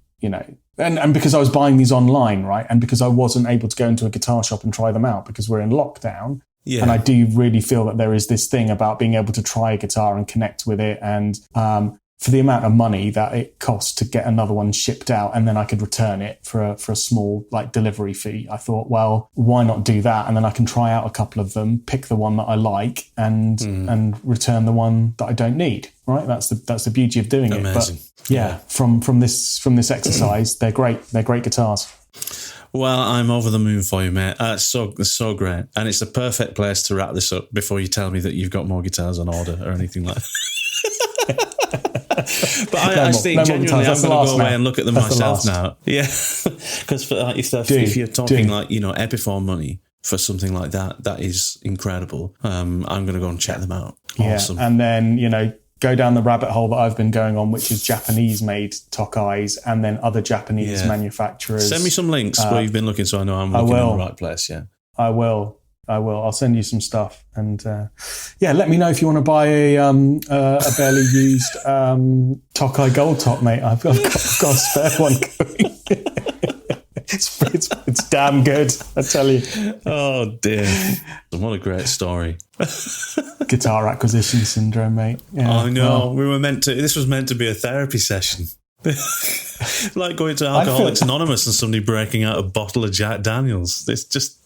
[SPEAKER 1] because I was buying these online, right? And because I wasn't able to go into a guitar shop and try them out because we're in lockdown. Yeah. And I do really feel that there is this thing about being able to try a guitar and connect with it. And for the amount of money that it costs to get another one shipped out and then I could return it for a small delivery fee, I thought, well, why not do that? And then I can try out a couple of them, pick the one that I like and return the one that I don't need. Right, that's the beauty of doing
[SPEAKER 2] Amazing.
[SPEAKER 1] it. But from this exercise, they're great. They're great guitars.
[SPEAKER 2] Well, I'm over the moon for you, mate. It's so great, and it's the perfect place to wrap this up before you tell me that you've got more guitars on order or anything like that. But I think genuinely, I'm going to go away and look at them myself now. Yeah, because if you're talking Epiphone money for something like that is incredible. I'm going to go and check them out. Awesome.
[SPEAKER 1] And then go down the rabbit hole that I've been going on, which is Japanese-made Tokais and then other Japanese manufacturers.
[SPEAKER 2] Send me some links where you've been looking so I know I'm looking in the right place, yeah.
[SPEAKER 1] I will. I'll send you some stuff. And let me know if you want to buy a barely used Tokai Gold Top, mate. I've got a spare one going. It's damn good, I tell you.
[SPEAKER 2] Oh dear! What a great story.
[SPEAKER 1] Guitar acquisition syndrome, mate. Yeah,
[SPEAKER 2] I know. Well, this was meant to be a therapy session. Like going to Alcoholics Anonymous and somebody breaking out a bottle of Jack Daniels. It's just.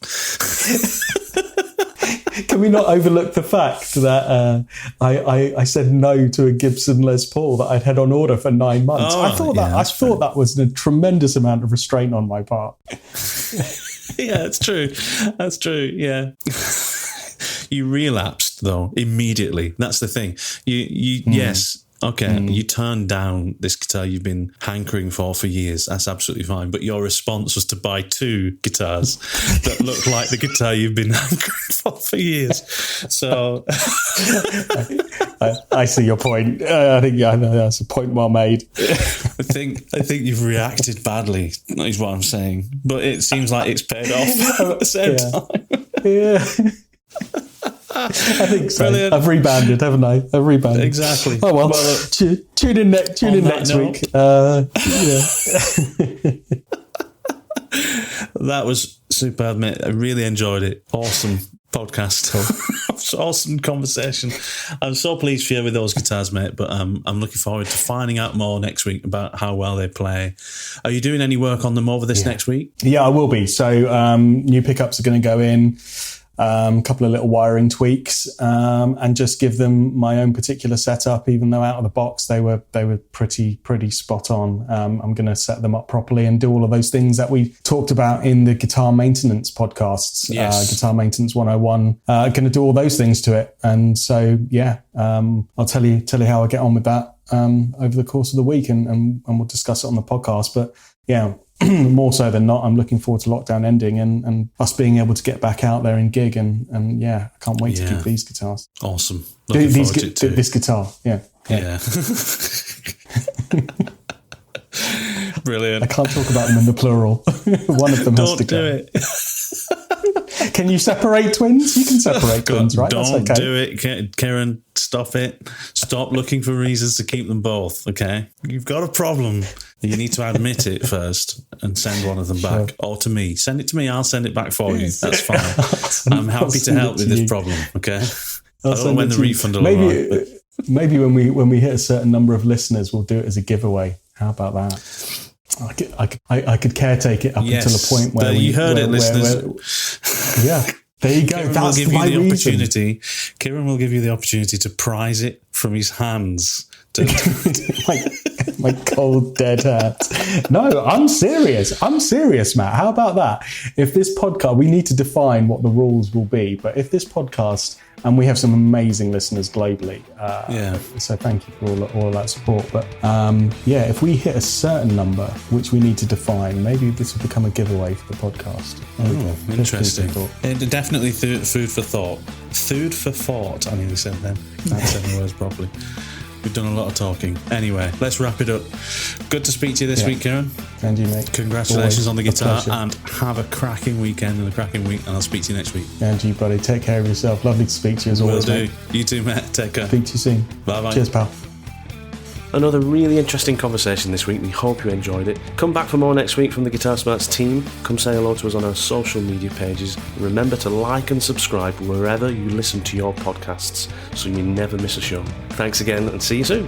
[SPEAKER 1] Can we not overlook the fact that I said no to a Gibson Les Paul that I'd had on order for 9 months? I thought that was a tremendous amount of restraint on my part.
[SPEAKER 2] Yeah, it's true. That's true. Yeah. You relapsed though immediately. That's the thing. Yes. Okay, you turned down this guitar you've been hankering for years. That's absolutely fine. But your response was to buy 2 guitars that look like the guitar you've been hankering for years. So
[SPEAKER 1] I see your point. I think that's a point well made.
[SPEAKER 2] I think you've reacted badly, is what I'm saying. But it seems like it's paid off at the same time.
[SPEAKER 1] Yeah. I think so.
[SPEAKER 3] Brilliant.
[SPEAKER 1] I've rebounded, haven't I? I've rebounded.
[SPEAKER 2] Exactly.
[SPEAKER 1] Oh well.
[SPEAKER 2] Look,
[SPEAKER 1] tune in next week.
[SPEAKER 2] That was superb, mate. I really enjoyed it. Awesome podcast. Awesome conversation. I'm so pleased for you with those guitars, mate. But I'm looking forward to finding out more next week about how well they play. Are you doing any work on them over this next week?
[SPEAKER 1] Yeah, I will be. So new pickups are going to go in. A couple of little wiring tweaks, and just give them my own particular setup. Even though out of the box they were pretty spot on. I'm going to set them up properly and do all of those things that we talked about in the guitar maintenance podcasts.
[SPEAKER 2] Yes.
[SPEAKER 1] Guitar Maintenance 101. Going to do all those things to it, and so I'll tell you how I get on with that over the course of the week, and we'll discuss it on the podcast. But yeah. More so than not, I'm looking forward to lockdown ending and us being able to get back out there and gig and I can't wait to keep these guitars.
[SPEAKER 2] Awesome. This
[SPEAKER 1] guitar, yeah.
[SPEAKER 2] Brilliant.
[SPEAKER 1] I can't talk about them in the plural. One of them has to go.
[SPEAKER 2] Don't do it.
[SPEAKER 1] Can you separate twins? You can separate twins, right?
[SPEAKER 2] Don't
[SPEAKER 1] That's okay.
[SPEAKER 2] do it, Kiran. Stop it. Stop looking for reasons to keep them both, okay? You've got a problem. You need to admit it first and send one of them back. Or to me. Send it to me, I'll send it back for you. That's fine. I'm happy to help with this problem, okay? I don't know when the refund will arrive.
[SPEAKER 1] Maybe when we hit a certain number of listeners, we'll do it as a giveaway. How about that? I could caretake it up until a point where
[SPEAKER 2] you heard it, listeners.
[SPEAKER 1] Yeah, there you go.
[SPEAKER 2] Kiran will give you the opportunity to prize it from his hands.
[SPEAKER 1] My cold dead hands. No, I'm serious, Matt. How about that? If this podcast, we need to define what the rules will be, but if this podcast, and we have some amazing listeners globally, so thank you for all that support. But if we hit a certain number, which we need to define, maybe this will become a giveaway for the podcast.
[SPEAKER 2] Interesting. Definitely food for thought. Food for thought. I nearly said then. I said the words properly. We've done a lot of talking. Anyway, let's wrap it up. Good to speak to you this week, Kiran.
[SPEAKER 1] And you, mate.
[SPEAKER 2] Congratulations on the guitar, and have a cracking weekend and a cracking week, and I'll speak to you next week.
[SPEAKER 1] And you, buddy. Take care of yourself. Lovely to speak to you as always, mate.
[SPEAKER 2] You too, mate. Take care.
[SPEAKER 1] Speak to you soon.
[SPEAKER 2] Bye-bye.
[SPEAKER 1] Cheers, pal.
[SPEAKER 3] Another really interesting conversation this week. We hope you enjoyed it. Come back for more next week from the Guitar Smarts team. Come say hello to us on our social media pages. Remember to like and subscribe wherever you listen to your podcasts so you never miss a show. Thanks again and see you soon.